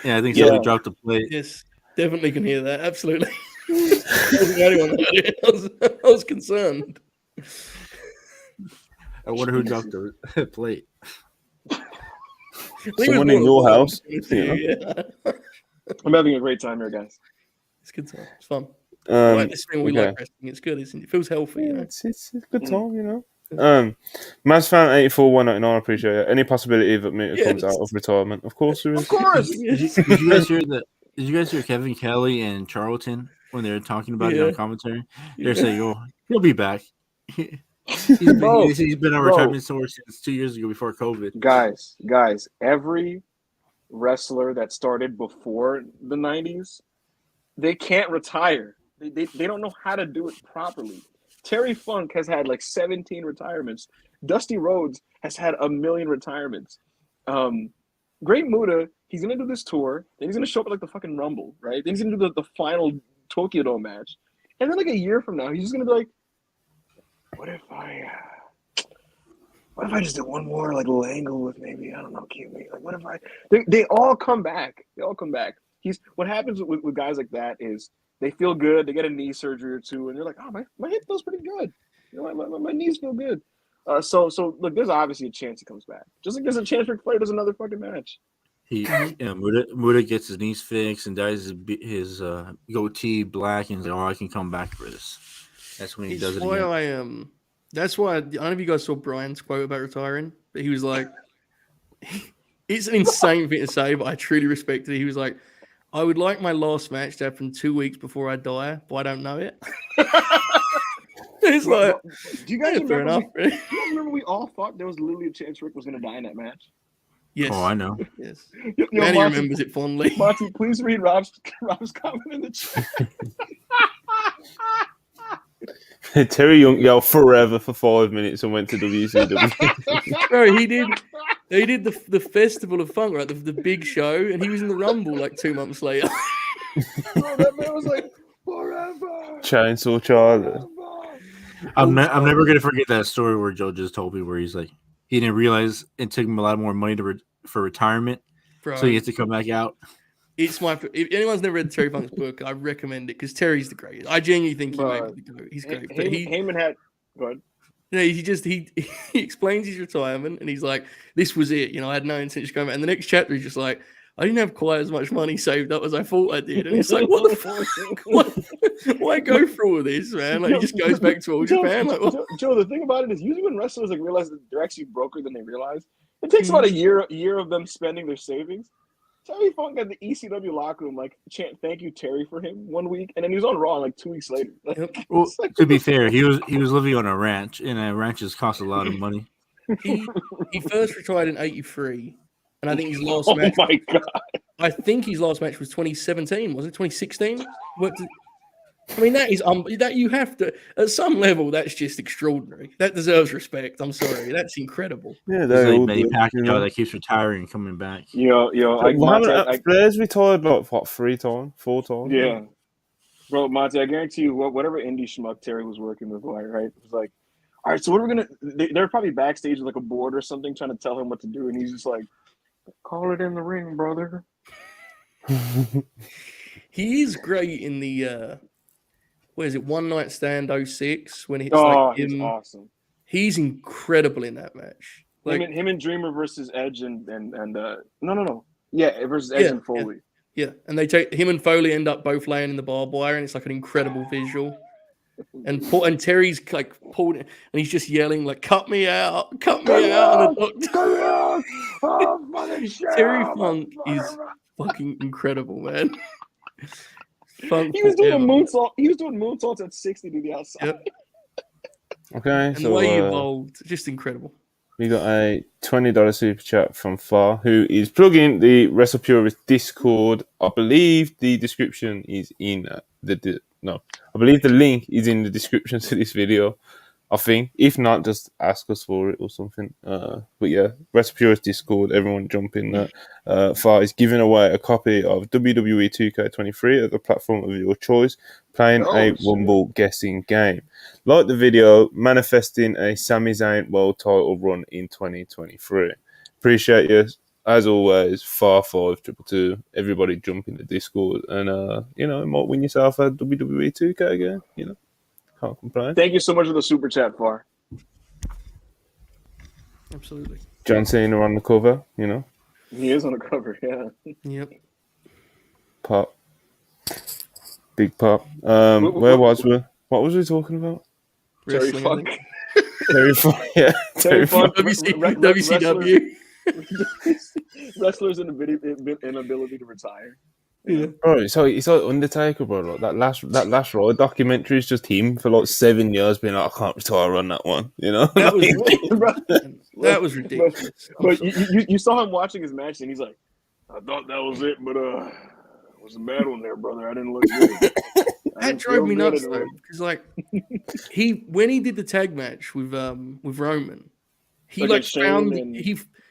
Yeah, I think somebody dropped the plate. Yes, definitely can hear that. Absolutely. I wasn't the only one that heard it. I was concerned. I wonder who dropped the plate. Someone in your house. Yeah. I'm having a great time here, guys. It's good time. It's fun. Like this thing we like wrestling. It's good. It feels healthy. Yeah, you know? it's a good time, you know. Mazfan 84 199, I appreciate it. Any possibility that Muta comes out of retirement? Of course there is. Of course. Did you guys hear Kevin Kelly and Charlton when they were talking about it on commentary? They're saying, "Oh, he'll be back." He's been on retirement tour since 2 years ago before COVID. Guys, every wrestler that started before the 90s, they can't retire. They don't know how to do it properly. Terry Funk has had like 17 retirements. Dusty Rhodes has had 1 million retirements. Great Muta, he's going to do this tour. Then he's going to show up at like the fucking Rumble, right? Then he's going to do the final Tokyo Dome match. And then like a year from now, he's just going to be like, what if I just did one more like little angle with maybe, I don't know, Kiwi? Like, what if they all come back. They all come back. What happens with guys like that is they feel good. They get a knee surgery or two, and they're like, "Oh, my hip feels pretty good. You know, my knees feel good." So look, there's obviously a chance he comes back. Just like there's a chance Ric Flair does another fucking match. Muta gets his knees fixed and dyes his goatee black, and he's like, "Oh, I can come back for this." That's when he does it again. That's why I don't know if you guys saw Brian's quote about retiring, but he was like, "It's an insane thing to say, but I truly respect it." He was like, I would like my last match to happen 2 weeks before I die, but I don't know it. It's like, do you guys remember we all thought there was literally a chance Rick was going to die in that match? Yes. Oh, I know. Yes. Manny remembers it fondly. Monty, please read Rob's comment in the chat. Terry Young yelled forever for 5 minutes and went to WCW. Bro, he did the Festival of Funk, right? The big show, and he was in the Rumble like 2 months later. Bro, that man was like, forever. Chainsaw Charlie. I'm never gonna forget that story where Joe just told me where he's like he didn't realize it took him a lot more money for retirement, Bro, so he has to come back out. it's if anyone's never read Terry Funk's book, I recommend it because Terry's the greatest. I genuinely think he made the go. He's great. But Heyman had. Go ahead. You know, he explains his retirement and he's like, "This was it." You know, I had no intention of going back. And the next chapter, he's just like, "I didn't have quite as much money saved up as I thought I did." And it's like, "What the fuck? Why go through all this, man?" Like, he just goes back to old Japan. Like, Joe, the thing about it is, usually when wrestlers like realize that they're actually broker than they realize, it takes about a year of them spending their savings. Terry Funk had the ECW locker room like chant "Thank you, Terry" for him 1 week, and then he was on Raw like 2 weeks later. Like, Well, to be fair, he was living on a ranch, and ranches cost a lot of money. he first retired in '83, and I think his last match. Oh my god! I think his last match was 2017. Was it 2016? I mean, that is that you have to at some level. That's just extraordinary. That deserves respect. I'm sorry, that's incredible. Yeah, It's they're like all Benny good, Pacquiao that keeps retiring and coming back. Yo, Flair's retired like what 4 times? yeah, bro, Monty, I guarantee you, whatever indie schmuck Terry was working with, right? It was like, all right, so what are we gonna? They're probably backstage with like a board or something, trying to tell him what to do, and he's just like, "Call it in the ring, brother." He is great in the what is it, One Night Stand 06 when it's Oh, like he's him. awesome. He's incredible in that match. Like, Him and Dreamer versus Edge and no. Yeah, versus Edge and Foley. Yeah, and they take him and Foley end up both laying in the barbed wire, and it's like an incredible visual. And Terry's like pulled, and he's just yelling like, "Cut me out! Cut me out!" And the Terry Funk is fucking incredible, man. He was doing a moonsault. He was doing moonsaults at 60 to the outside. Yep. Okay, And so the way he evolved, just incredible. we got a $20 super chat from Far, who is plugging the WrestlePurists Discord. I believe the description is in I believe the link is in the description to this video. I think. If not, just ask us for it or something. But yeah, WrestlePurists Discord, everyone jump in there. Far is giving away a copy of WWE 2K23 at the platform of your choice, playing a Rumble guessing game. Like the video, manifesting a Sami Zayn world title run in 2023. Appreciate you. As always, Far5222. Everybody jump in the Discord and, you might win yourself a WWE 2K game, Can't complain. Thank you so much for the super chat, Far. Absolutely. John Cena on the cover, He is on the cover, yeah. Yep. Pop. Big pop. Where was we? What was we talking about? Terry Wrestling, Funk. Terry Funk, yeah. Terry Funk. WCW. Wrestlers' inability to retire. Yeah. Bro, it's like Undertaker, bro. Like that last Raw documentary is just him for like 7 years being like, I can't retire on that one, That was ridiculous. That was ridiculous. But you saw him watching his match and he's like, I thought that was it, but it was a bad one there, brother. I didn't look good. That drove me nuts though, because like when he did the tag match with Roman, he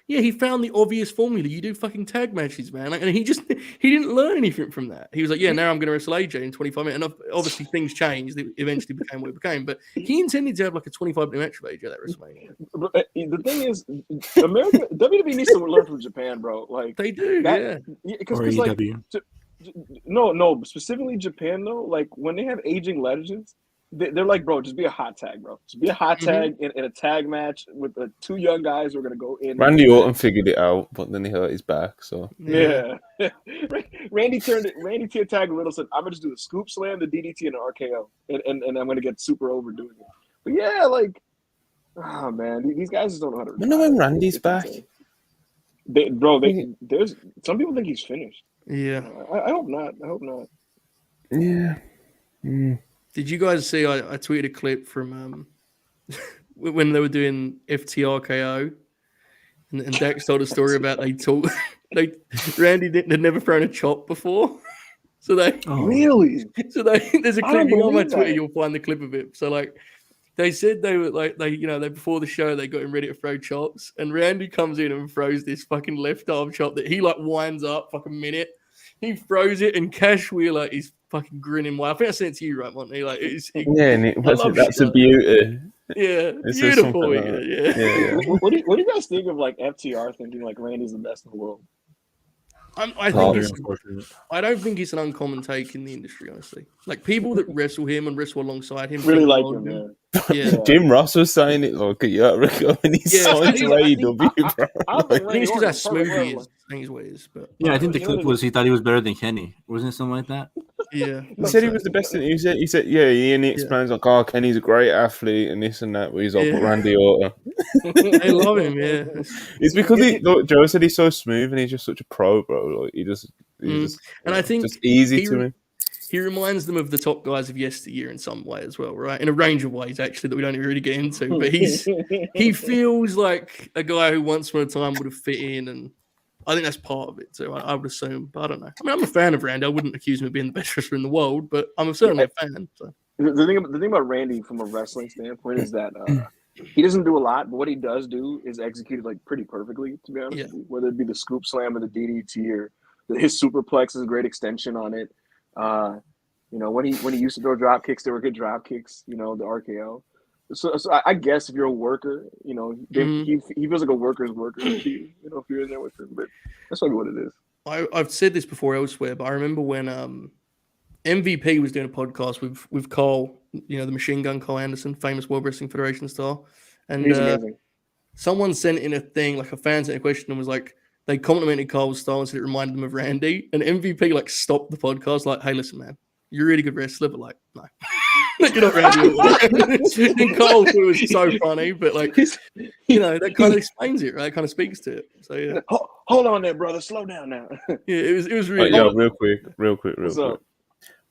he found the obvious formula. You do fucking tag matches, man. And he didn't learn anything from that. He was like, yeah, now I'm going to wrestle AJ in 25 minutes. And obviously things changed. It eventually became what it became. But he intended to have like a 25-minute match with AJ at WrestleMania. The thing is, WWE needs to learn from Japan, bro. Like they do, Because or like, AEW. no, specifically Japan though. Like when they have aging legends, they're like, bro, just be a hot tag, bro. Just be a hot tag in a tag match with the two young guys who are gonna go in. Randy Orton figured it out, but then he hurt his back. So yeah. Randy turned to tag a little. Said, "I'm gonna just do the scoop slam, the DDT, and an RKO, and I'm gonna get super over doing it." But yeah, like, oh man, these guys just don't know how to. I wonder when Randy's back. There's some people think he's finished. Yeah, I hope not. I hope not. Yeah. Did you guys see? I tweeted a clip from when they were doing FTRKO, and Dax told a story about Randy had never thrown a chop before, So they Really? So there's a I clip. don't You go on my believe Twitter, that. you'll find the clip of it. So like, they said they were like they before the show they got him ready to throw chops, and Randy comes in and throws this fucking left arm chop that he like winds up fucking minute. He throws it, and Cash Wheeler is fucking grinning. Well, I think I sent it to you, right, Monty? Like, That's a beauty. Yeah, It's just beautiful. something like Yeah. What do you guys think of like FTR thinking like Randy's the best in the world? I think I don't think it's an uncommon take in the industry, honestly. Like people that wrestle him and wrestle alongside him Really think like well of him, Yeah. Jim Ross was saying it like a year ago when he signed to AEW, bro. I don't think I think Randy it's because Orton's how perfect smooth he wrestler. is. I think he's what he is. But Yeah, I think the clip was he thought he was better than Kenny. Wasn't it something like that? yeah, He said he was the best. He said, yeah. He explains like, oh, Kenny's a great athlete and this and that. But he's like, but Randy Orton. They love him. Yeah, It's because Joe said he's so smooth and he's just such a pro, bro. Like he's just and I think just easy to him. He reminds them of the top guys of yesteryear in some way as well, right? In a range of ways, actually, that we don't even really get into. But he feels like a guy who once upon a time would have fit in, and I think that's part of it too. I would assume, but I don't know. I mean, I'm a fan of Randy. I wouldn't accuse him of being the best wrestler in the world, but I'm certainly a fan. So. The thing about Randy from a wrestling standpoint is that he doesn't do a lot, but what he does do is executed like pretty perfectly, to be honest with you. Whether it be the scoop slam or the DDT or his superplex is a great extension on it. When he used to throw drop kicks, they were good drop kicks. The RKO. So I guess if you're a worker, he feels like a worker's worker to you. If you're in there with him, but that's probably what it is. I've said this before elsewhere, but I remember when MVP was doing a podcast with Cole, the Machine Gun Cole Anderson, famous World Wrestling Federation star, and he's amazing. Someone sent in a thing, like a fan sent a question and was like, they complimented Cole's style and said it reminded them of Randy, and MVP like stopped the podcast, like, hey, listen, man, you're a really good wrestler, but like, no. You're not Randy. And Cole thought it was so funny, but like, that kind of explains it, right? It kind of speaks to it. So yeah. Hold on there, brother. Slow down now. Yeah, it was really. Real quick.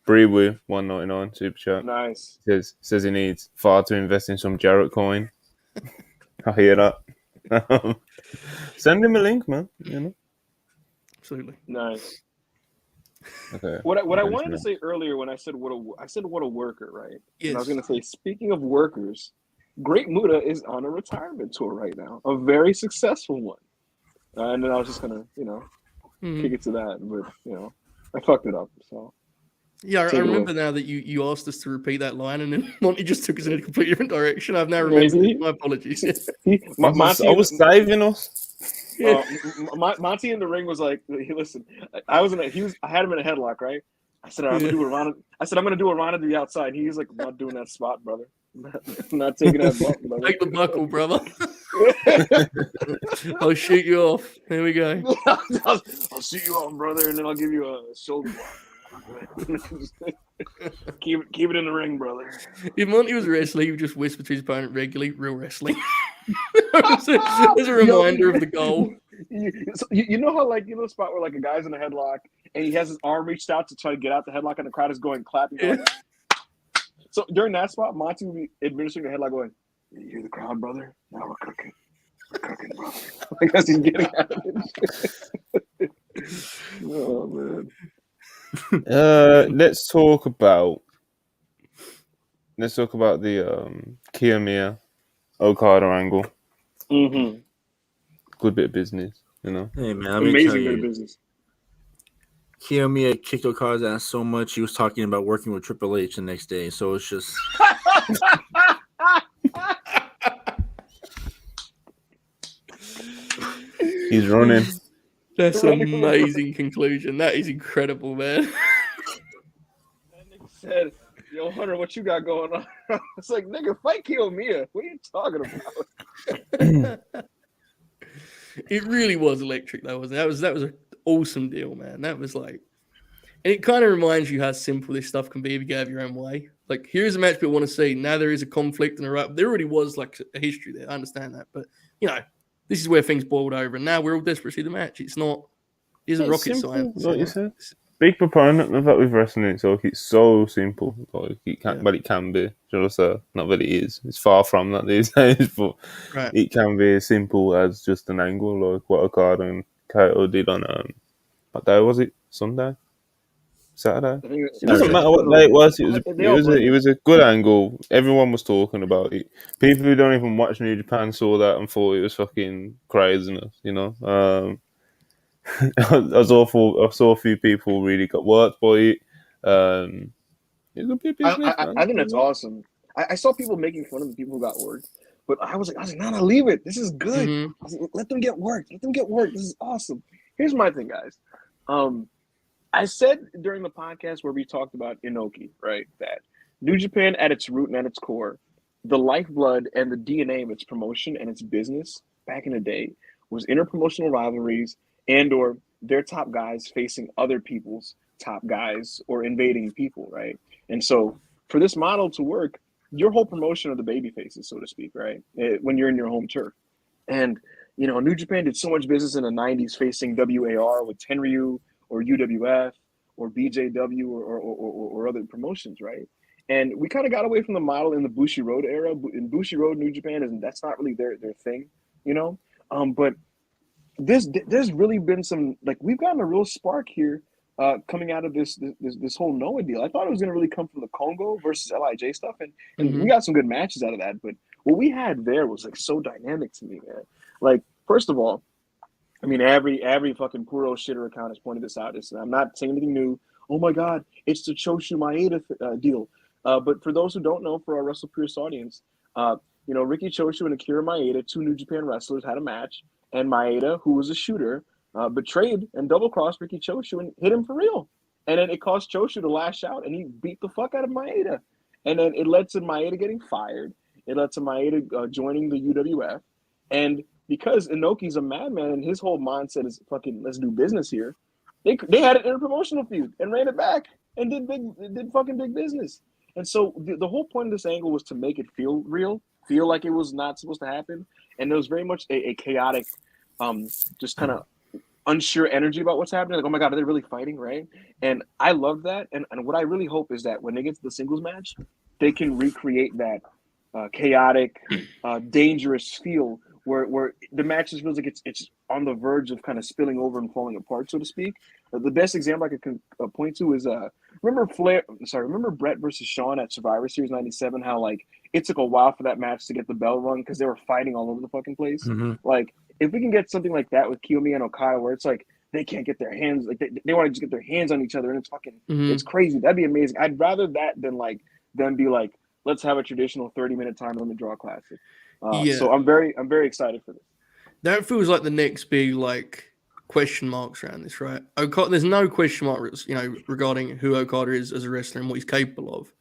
Bree with $1.99 super chat. Nice. Says he needs far to invest in some Jarrett coin. I hear that. Send him a link, man. Absolutely. Nice. Okay. What I wanted to say earlier when I said what a worker, right? Yes. And I was going to say, speaking of workers, Great Muta is on a retirement tour right now, a very successful one. And then I was just going to, kick it to that, but I fucked it up. So yeah, I remember now that you asked us to repeat that line, and then Monty just took us in a completely different direction. I've now remembered. My apologies. I was saving us. Monty in the ring was like, listen, I had him in a headlock, right? I said, I'm gonna do a Ronda. I said, I'm gonna do a Ronda to the outside. He was like, I'm not doing that spot, brother. I'm not taking that buckle, brother. Take the buckle, brother. I'll shoot you off. There we go. I'll shoot you off, brother, and then I'll give you a shoulder block. keep it in the ring, brother. If Monty was wrestling, he would just whisper to his opponent regularly, real wrestling. There's a reminder of the goal. You know how the spot where like a guy's in a headlock and he has his arm reached out to try to get out the headlock and the crowd is going clapping. Yeah. So during that spot, Monty would be administering the headlock going, you hear the crowd, brother? Now we're cooking. We're cooking, brother. Because he's getting out of it. Oh, man. Let's talk about the Kiyomiya Okada angle. Mm-hmm. Good bit of business, Hey man, amazing bit of business. Kiyomiya kicked Okada's ass so much he was talking about working with Triple H the next day. So it's just he's running. That's an amazing conclusion. That is incredible, man. That nigga said, yo, Hunter, what you got going on? It's like, nigga, fight Kiyomiya. What are you talking about? It really was electric, though, wasn't it? That was an awesome deal, man. That was like, and it kind of reminds you how simple this stuff can be if you go out your own way. Like, here's a match people want to see. Now there is a conflict and there already was like a history there. I understand that, but this is where things boiled over, and now we're all desperate to see the match. It isn't rocket simple, science. Like you said. Big proponent of that with wrestling. It's so simple. Like but it can be. Shall I say? Not that it is. It's far from that these days, but It can be as simple as just an angle, like what Okada and Kaito did on what day was it? Sunday. Saturday. I think It doesn't Saturday. matter what day it was. They all blend It was a good angle. Everyone was talking about it. People who don't even watch New Japan saw that and thought it was fucking craziness. You know, I saw a few people really got worked by it. It's a big fan. I think that's awesome. I saw people making fun of the people who got worked, but I was like, no, leave it. This is good. Mhm. I was like, let them get worked. Let them get worked. This is awesome. Here's my thing, guys. I said during the podcast where we talked about Inoki, right, that New Japan at its root and at its core, the lifeblood and the DNA of its promotion and its business back in the day was interpromotional rivalries and or their top guys facing other people's top guys or invading people, right? And so for this model to work, your whole promotion of the baby faces, so to speak, right? When you're in your home turf. And, you know, New Japan did so much business in the 90s facing WAR with Tenryu or UWF or BJW or other promotions, right? And we kind of got away from the model in the Bushi Road era. In Bushi Road, New Japan, and that's not really their thing, you know? But there's really been some, like, we've gotten a real spark here coming out of this whole Noah deal. I thought it was going to really come from the Congo versus LIJ stuff, and we got some good matches out of that. But what we had there was like so dynamic to me, man. Like, first of all, I mean, every fucking Puro shitter account has pointed this out. I'm not saying anything new. Oh my God, it's the Choshu Maeda deal. But for those who don't know, for our WrestlePurists audience, you know, Riki Choshu and Akira Maeda, two New Japan wrestlers, had a match, and Maeda, who was a shooter, betrayed and double-crossed Riki Choshu and hit him for real. And then it caused Choshu to lash out, and he beat the fuck out of Maeda. And then it led to Maeda getting fired. It led to Maeda joining the UWF. And because Inoki's a madman and his whole mindset is fucking let's do business here, they had an interpromotional feud and ran it back and did fucking big business. And so the whole point of this angle was to make it feel real, feel like it was not supposed to happen. And there was very much a chaotic, just kind of unsure energy about what's happening. Like, oh my God, are they really fighting, right? And I love that. And what I really hope is that when they get to the singles match, they can recreate that chaotic, dangerous feel where the match just feels like it's on the verge of kind of spilling over and falling apart, so to speak. The best example I could point to is remember Brett versus Shawn at Survivor Series '97? How like it took a while for that match to get the bell rung because they were fighting all over the fucking place. Mm-hmm. Like if we can get something like that with Kiyomiya and Okada, where it's like they can't get their hands, like they want to just get their hands on each other, and it's fucking it's crazy. That'd be amazing. I'd rather that than like them be like, let's have a traditional 30-minute time limit draw classic. So I'm very excited for this. That feels like the next big like question marks around this, right? There's no question marks, you know, regarding who Okada is as a wrestler and what he's capable of.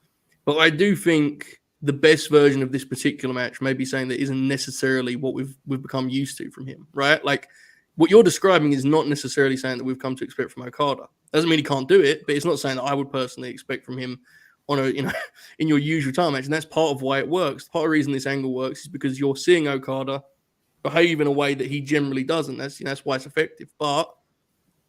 But I do think the best version of this particular match may be saying that isn't necessarily what we've become used to from him, right? Like what you're describing is not necessarily saying that we've come to expect from Okada. Doesn't mean he can't do it, but it's not saying that I would personally expect from him on a, you know, in your usual time match. And that's part of why it works. Part of the reason this angle works is because you're seeing Okada behave in a way that he generally doesn't. That's why it's effective. But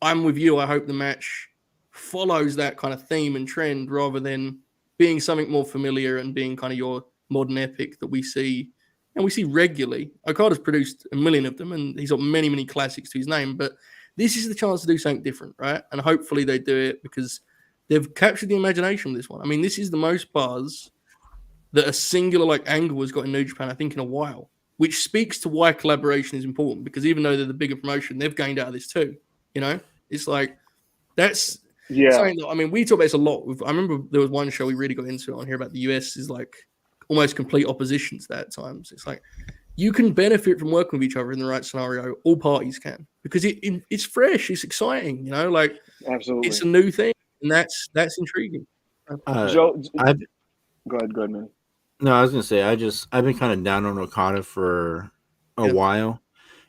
I'm with you. I hope the match follows that kind of theme and trend rather than being something more familiar and being kind of your modern epic that we see and we see regularly. Okada's produced a million of them and he's got many, many classics to his name, but this is the chance to do something different, right? And hopefully they do it because they've captured the imagination of this one. I mean, this is the most buzz that a singular like angle has got in New Japan, I think, in a while, which speaks to why collaboration is important because even though they're the bigger promotion, they've gained out of this too. You know, it's like that's something that, I mean, we talk about this a lot. I remember there was one show we really got into on here about the US is like almost complete oppositions that at times. It's like you can benefit from working with each other in the right scenario. All parties can because it's fresh, it's exciting. You know, like absolutely, it's a new thing, and that's intriguing. Joe, go ahead, man. No, I was gonna say I've been kind of down on Okada for a while,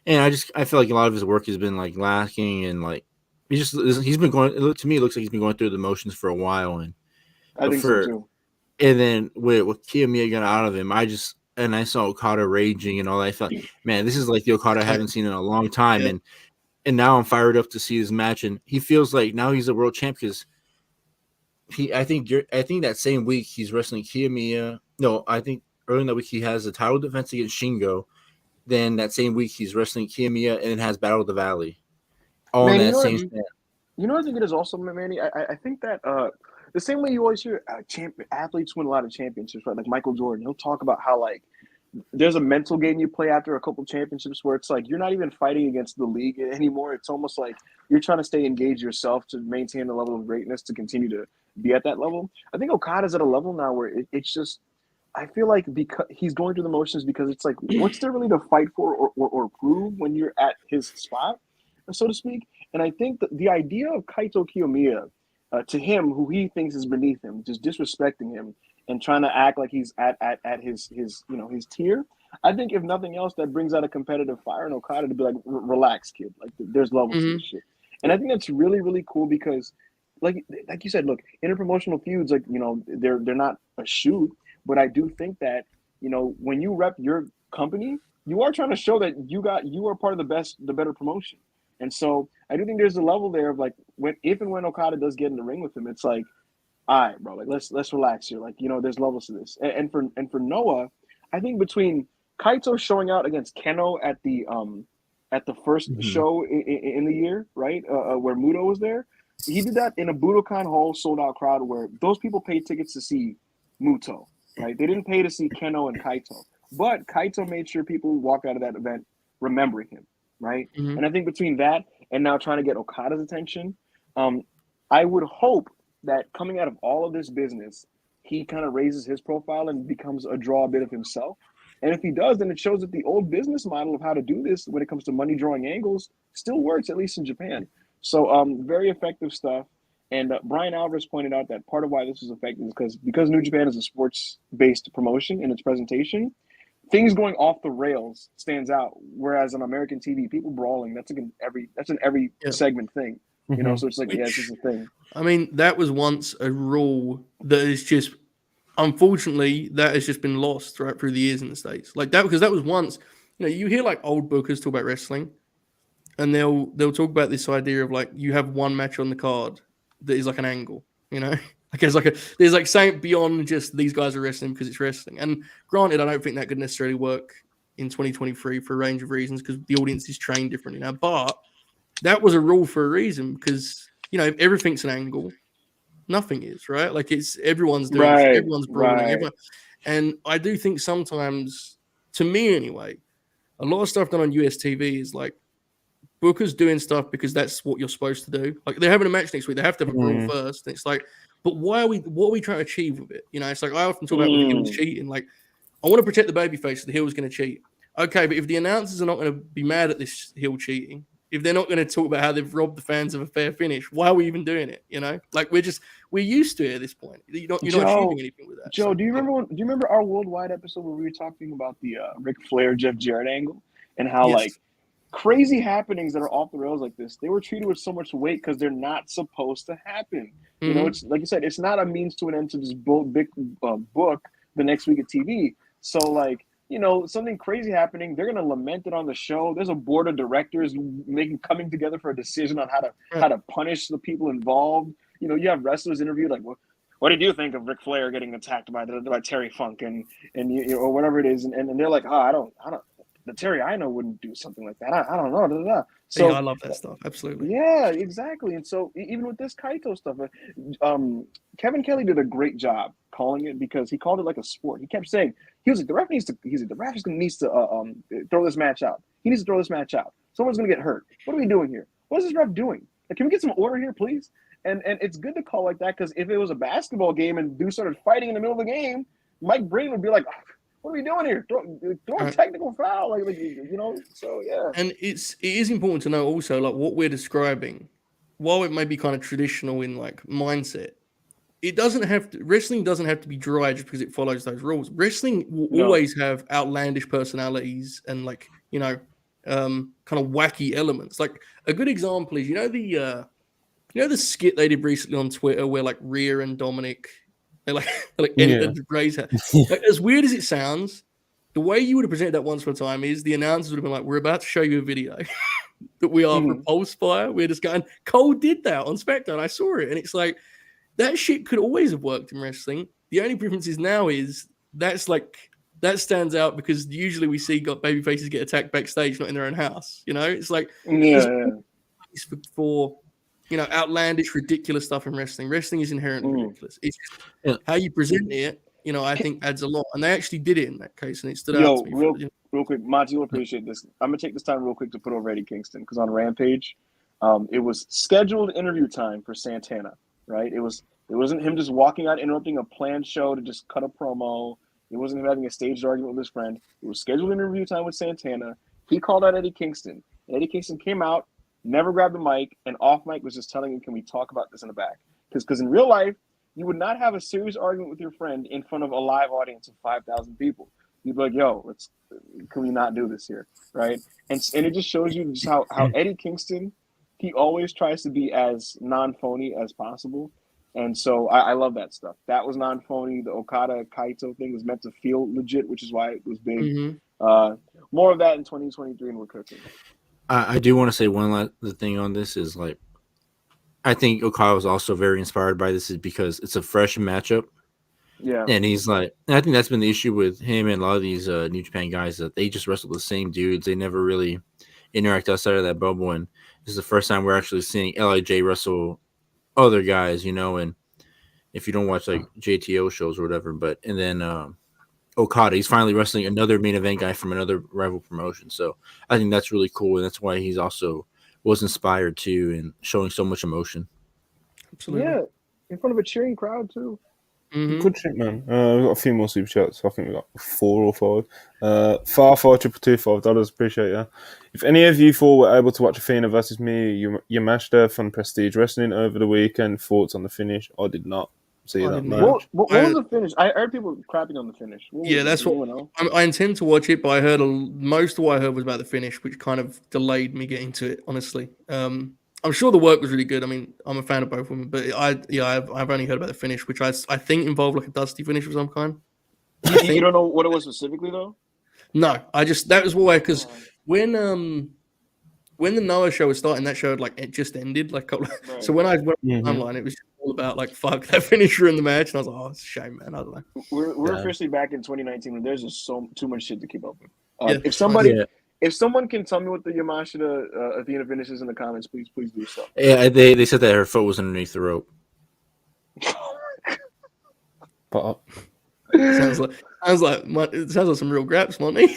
and I feel like a lot of his work has been like lacking, and like he's been going. To me, it looks like he's been going through the motions for a while, and I think so too. And then with Kiyomiya got out of him, I saw Okada raging and all that. I felt, man, this is like the Okada I haven't seen in a long time, and now I'm fired up to see his match, and he feels like now he's a world champ because I think that same week he's wrestling Kiyomiya. No, I think early in that week he has a title defense against Shingo. Then that same week he's wrestling Kiyomiya and then has Battle of the Valley. All in that same stand. You know, I think it is also, Manny. I think that the same way you always hear athletes win a lot of championships, right? Like Michael Jordan, he'll talk about how like there's a mental game you play after a couple championships where it's like you're not even fighting against the league anymore. It's almost like you're trying to stay engaged yourself to maintain the level of greatness to continue to be at that level. I think Okada's at a level now where it's just I feel like because he's going through the motions because it's like what's there really to fight for or prove when you're at his spot, so to speak. And I think that the idea of Kaito Kiyomiya to him, who he thinks is beneath him, just disrespecting him and trying to act like he's at his his tier. I think if nothing else, that brings out a competitive fire in Okada to be like, relax, kid. Like there's levels to this shit. And I think that's really, really cool because like you said, look, interpromotional feuds, like, they're not a shoot, but I do think that, when you rep your company, you are trying to show that you are part of the better promotion. And so I do think there's a level there of like if and when Okada does get in the ring with him, it's like, all right, bro, like let's relax here. Like, there's levels to this. And for Noah, I think between Kaito showing out against Keno at the first show in the year, right, where Muto was there, he did that in a Budokan Hall sold out crowd where those people paid tickets to see Muto, right? They didn't pay to see Keno and Kaito, but Kaito made sure people walked out of that event remembering him, right? Mm-hmm. And I think between that and now trying to get Okada's attention, I would hope that coming out of all of this business, he kind of raises his profile and becomes a draw a bit of himself. And if he does, then it shows that the old business model of how to do this when it comes to money drawing angles still works, at least in Japan. So very effective stuff. And Brian Alvarez pointed out that part of why this was effective is because New Japan is a sports-based promotion in its presentation, things going off the rails stands out. Whereas on American TV, people brawling, that's in every segment thing. So it's like, it's just a thing. I mean, that was once a rule that is just, unfortunately, that has just been lost right through the years in the States. Like that, because that was once, you hear like old bookers talk about wrestling, and they'll talk about this idea of like you have one match on the card that is like an angle, Like there's like something beyond just these guys are wrestling because it's wrestling. And granted, I don't think that could necessarily work in 2023 for a range of reasons because the audience is trained differently now. But that was a rule for a reason because if everything's an angle, nothing is, right? Like it's everyone's doing shit, everyone's brawling, and I do think sometimes, to me anyway, a lot of stuff done on US TV is like bookers doing stuff because that's what you're supposed to do. Like they're having a match next week, they have to have a brawl first. And it's like, but what are we trying to achieve with it? It's like I often talk about with heels cheating. Like I want to protect the babyface, so the heel is going to cheat. Okay, but if the announcers are not going to be mad at this heel cheating, if they're not going to talk about how they've robbed the fans of a fair finish, why are we even doing it? Like we're used to it at this point. You're not achieving anything with that. Joe, so, do you remember our worldwide episode where we were talking about the Ric Flair Jeff Jarrett angle and how like crazy happenings that are off the rails like this, they were treated with so much weight because they're not supposed to happen. It's like you said, it's not a means to an end to just book the next week of TV. So like, something crazy happening, they're gonna lament it on the show. There's a board of directors coming together for a decision on how to punish the people involved. You have wrestlers interviewed like, what did you think of Ric Flair getting attacked by Terry Funk and or whatever it is, and they're like, I don't. The Terry I know wouldn't do something like that. I don't know. Blah, blah, blah. So I love that stuff. Absolutely. Yeah, exactly. And so even with this Kaito stuff, Kevin Kelly did a great job calling it because he called it like a sport. He kept saying the ref needs to throw this match out. He needs to throw this match out. Someone's gonna get hurt. What are we doing here? What is this ref doing? Like, can we get some order here, please? And it's good to call like that because if it was a basketball game and dudes started fighting in the middle of the game, Mike Breen would be like, what are we doing here? Throw a technical foul, So yeah. And it is important to know also, like what we're describing, while it may be kind of traditional in like mindset, wrestling doesn't have to be dry just because it follows those rules. Wrestling will always have outlandish personalities and like kind of wacky elements. Like a good example is the skit they did recently on Twitter where like Rhea and Dominic. They're like Gray's hair. Like, as weird as it sounds, the way you would have presented that once upon a time is the announcers would have been like, we're about to show you a video that we are repulsed by. We're just going, Cole did that on SmackDown. I saw it. And it's like, that shit could always have worked in wrestling. The only difference is now is that stands out because usually we see babyfaces get attacked backstage, not in their own house. It's like, it's for outlandish, ridiculous stuff in wrestling. Wrestling is inherently ridiculous. It's just how you present it, I think adds a lot. And they actually did it in that case, and it stood out to me. Real quick, Monty, you'll appreciate this. I'm gonna take this time real quick to put over Eddie Kingston because on Rampage, it was scheduled interview time for Santana, right? It wasn't him just walking out interrupting a planned show to just cut a promo. It wasn't him having a staged argument with his friend. It was scheduled interview time with Santana. He called out Eddie Kingston. And Eddie Kingston came out, never grabbed the mic, and off mic was just telling him, can we talk about this in the back? Because in real life, you would not have a serious argument with your friend in front of a live audience of 5,000 people. You'd be like, yo, can we not do this here, right? And it just shows you just how Eddie Kingston, he always tries to be as non-phony as possible. And so I love that stuff. That was non-phony. The Okada Kaito thing was meant to feel legit, which is why it was big. Mm-hmm. More of that in 2023, and we're cooking. I do want to say one last thing on this is like, I think Okada was also very inspired by this is because it's a fresh matchup. Yeah. And he's like, and I think that's been the issue with him and a lot of these New Japan guys that they just wrestle the same dudes. They never really interact outside of that bubble. And this is the first time we're actually seeing LIJ wrestle other guys, and if you don't watch like JTO shows or whatever, and then Okada, he's finally wrestling another main event guy from another rival promotion. So I think that's really cool. And that's why he's also was inspired too and showing so much emotion. Absolutely. Yeah. In front of a cheering crowd too. Mm-hmm. Good shit, man. We've got a few more super chats. I think we got 4 or 5. Far 222 $5. Appreciate you. If any of you 4 were able to watch Athena versus me, Yamashita from Prestige Wrestling over the weekend, thoughts on the finish? I did not see that match. What was the finish? I heard people crapping on the finish. That's what I intend to watch it, but I heard most of what I heard was about the finish, which kind of delayed me getting to it. Honestly, I'm sure the work was really good. I mean, I'm a fan of both of them, but I've only heard about the finish, which I think involved like a dusty finish of some kind. You don't know what it was specifically though? No, that was why, because when the Noah show was starting, that show had, like, it just ended. Like, right. So when I went online, it was all about like, fuck, that finisher in the match, and I was like, oh, it's a shame, man. I don't know. We're officially back in 2019 when there's just too much shit to keep up with. If someone can tell me what the Yamashita Athena finish is in the comments, please do so. Yeah, they said that her foot was underneath the rope. Sounds like some real graps, Monty.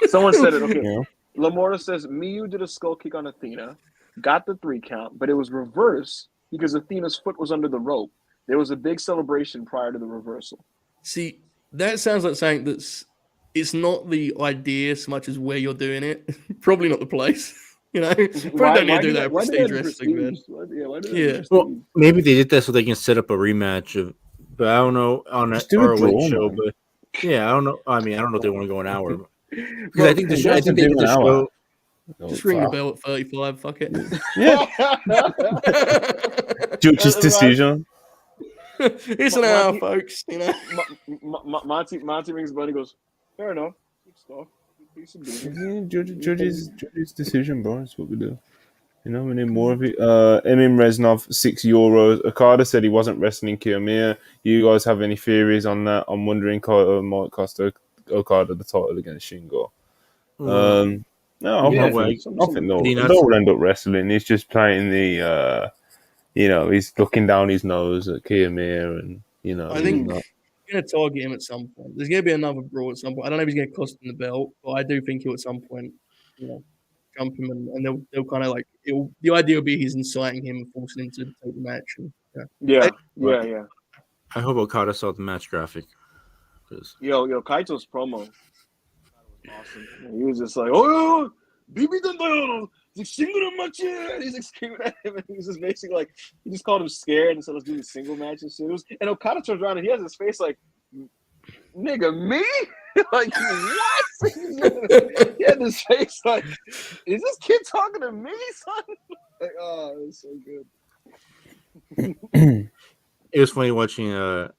Someone said it. Okay, yeah. Lamorta says Miyu did a skull kick on Athena, got the 3 count, but it was reversed because Athena's foot was under the rope. There was a big celebration prior to the reversal. See, that sounds like saying that's. It's not the idea so much as where you're doing it. Probably not the place. Probably don't need to do that at Prestige Wrestling, man. Yeah. Well, maybe they did that so they can set up a rematch but I don't know on a ROH show. But yeah, I don't know. I mean, I don't know if they want to go an hour. Because I think the show. I think they did the show. Just ring the bell at 35. Fuck it. Yeah. Judge's decision. It's an hour, folks. Monty rings the bell and goes, fair enough. Judge's decision, bro. That's what we do. We need more of it. Emin Reznov, €6. Okada said he wasn't wrestling Kiyomiya. You guys have any theories on that? I'm wondering Kaito might cost Okada the title against Shingo. No, I think they'll end up wrestling. He's just playing the, he's looking down his nose at Kiyomiya and, I think going to target him at some point. There's going to be another brawl at some point. I don't know if he's going to cost him the belt, but I do think he'll at some point, jump him and they'll kind of like the idea will be he's inciting him and forcing him to take the match. And, yeah. I hope Okada saw the match graphic. Yo, Kaito's promo was awesome. He was just like, oh, BB Dandayo, he's single match. He's like screaming at him, and he was just basically like, he just called him scared and said, let's do the single match and shit. And Okada turns around and he has his face like, nigga, me? Like, what? He had this face like, is this kid talking to me, son? Like, oh, it was so good. It was funny watching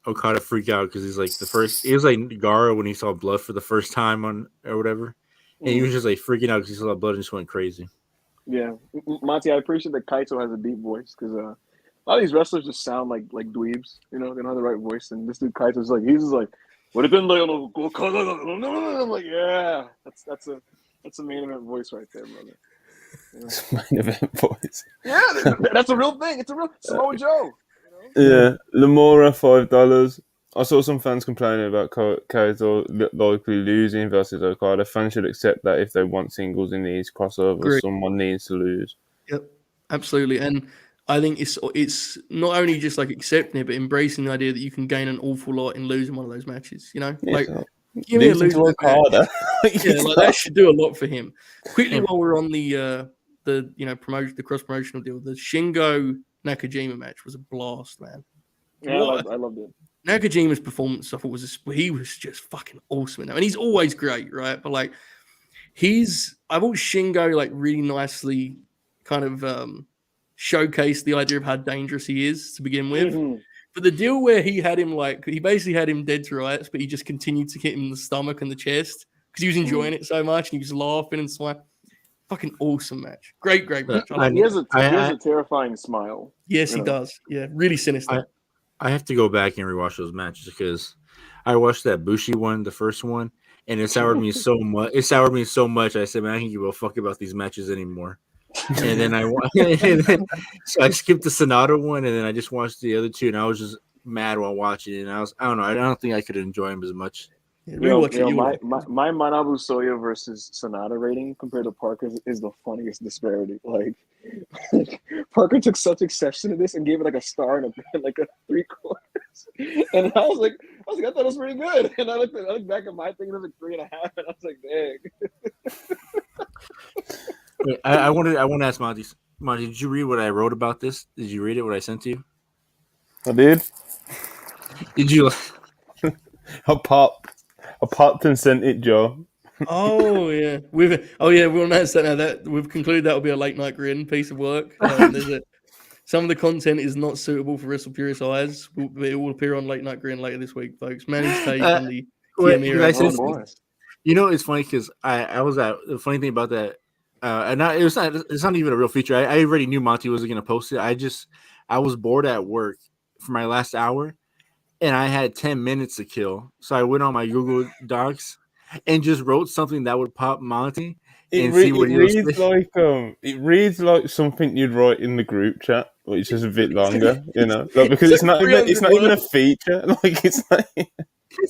Okada freak out because he was like Gara when he saw blood for the first time or whatever. And he was just like freaking out because he saw blood and just went crazy. Yeah. Monty, I appreciate that Kaito has a deep voice because a lot of these wrestlers just sound like dweebs. They don't have the right voice. And this dude Kaito's like, he's just like, what have been like? I'm like, yeah, that's a main event voice right there, brother. Main event boys. Yeah, that's a real thing. It's a real Samoa Joe. Yeah, Lamora $5. I saw some fans complaining about Kaito likely losing versus Okada. Fans should accept that if they want singles in these crossovers, Agree. someone needs to lose. Yep, absolutely. And I think it's not only just like accepting it, but embracing the idea that you can gain an awful lot in losing one of those matches. You know, like give me a losing to losing Okada. yeah, like that should do a lot for him. Quickly, while we're on the promotion, the cross promotional deal, the Shingo Nakajima match was a blast, man. Yeah, I loved it. Nakajima's performance, I thought he was just fucking awesome in that. And he's always great, right? But like I thought Shingo like really nicely kind of showcased the idea of how dangerous he is to begin with. Mm-hmm. But the deal where he basically had him dead to rights, but he just continued to hit him in the stomach and the chest because he was enjoying it so much and he was laughing and smiling. Fucking awesome match. Great match. He has a terrifying smile. Yes, he does. Yeah, really sinister. I have to go back and rewatch those matches because I watched that Bushi one, the first one, and it soured me so much. I said, man, I can't give a fuck about these matches anymore. And then so I skipped the Sonata one, and then I just watched the other two, and I was just mad while watching it. And I don't know. I don't think I could enjoy them as much. My Manabu Soya versus Sonata rating compared to Parker's is the funniest disparity. Like Parker took such exception to this and gave it like a star and like a 3/4. And I was like, I thought it was pretty good. And I looked back at my thing and it was like 3.5, and I was like, dang. Wait, I want to ask Monty. Monty, did you read what I wrote about this? Did you read it? What I sent to you? I did. Did you? I popped and sent it, Joe. Oh yeah, we'll announce that now. That we've concluded that will be a late night grin piece of work. Some of the content is not suitable for WrestlePurists eyes. It will appear on late night grin later this week, folks. Manny's take on the You know, it's funny because I was at the funny thing about that, and it's not even a real feature. I already knew Monty was going to post it. I was bored at work for my last hour, and I had 10 minutes to kill, so I went on my Google Docs and just wrote something that would pop Monty and see what he was saying. It reads like something you'd write in the group chat, which is a bit longer, you know, like, because it's not even a feature. Like it's like.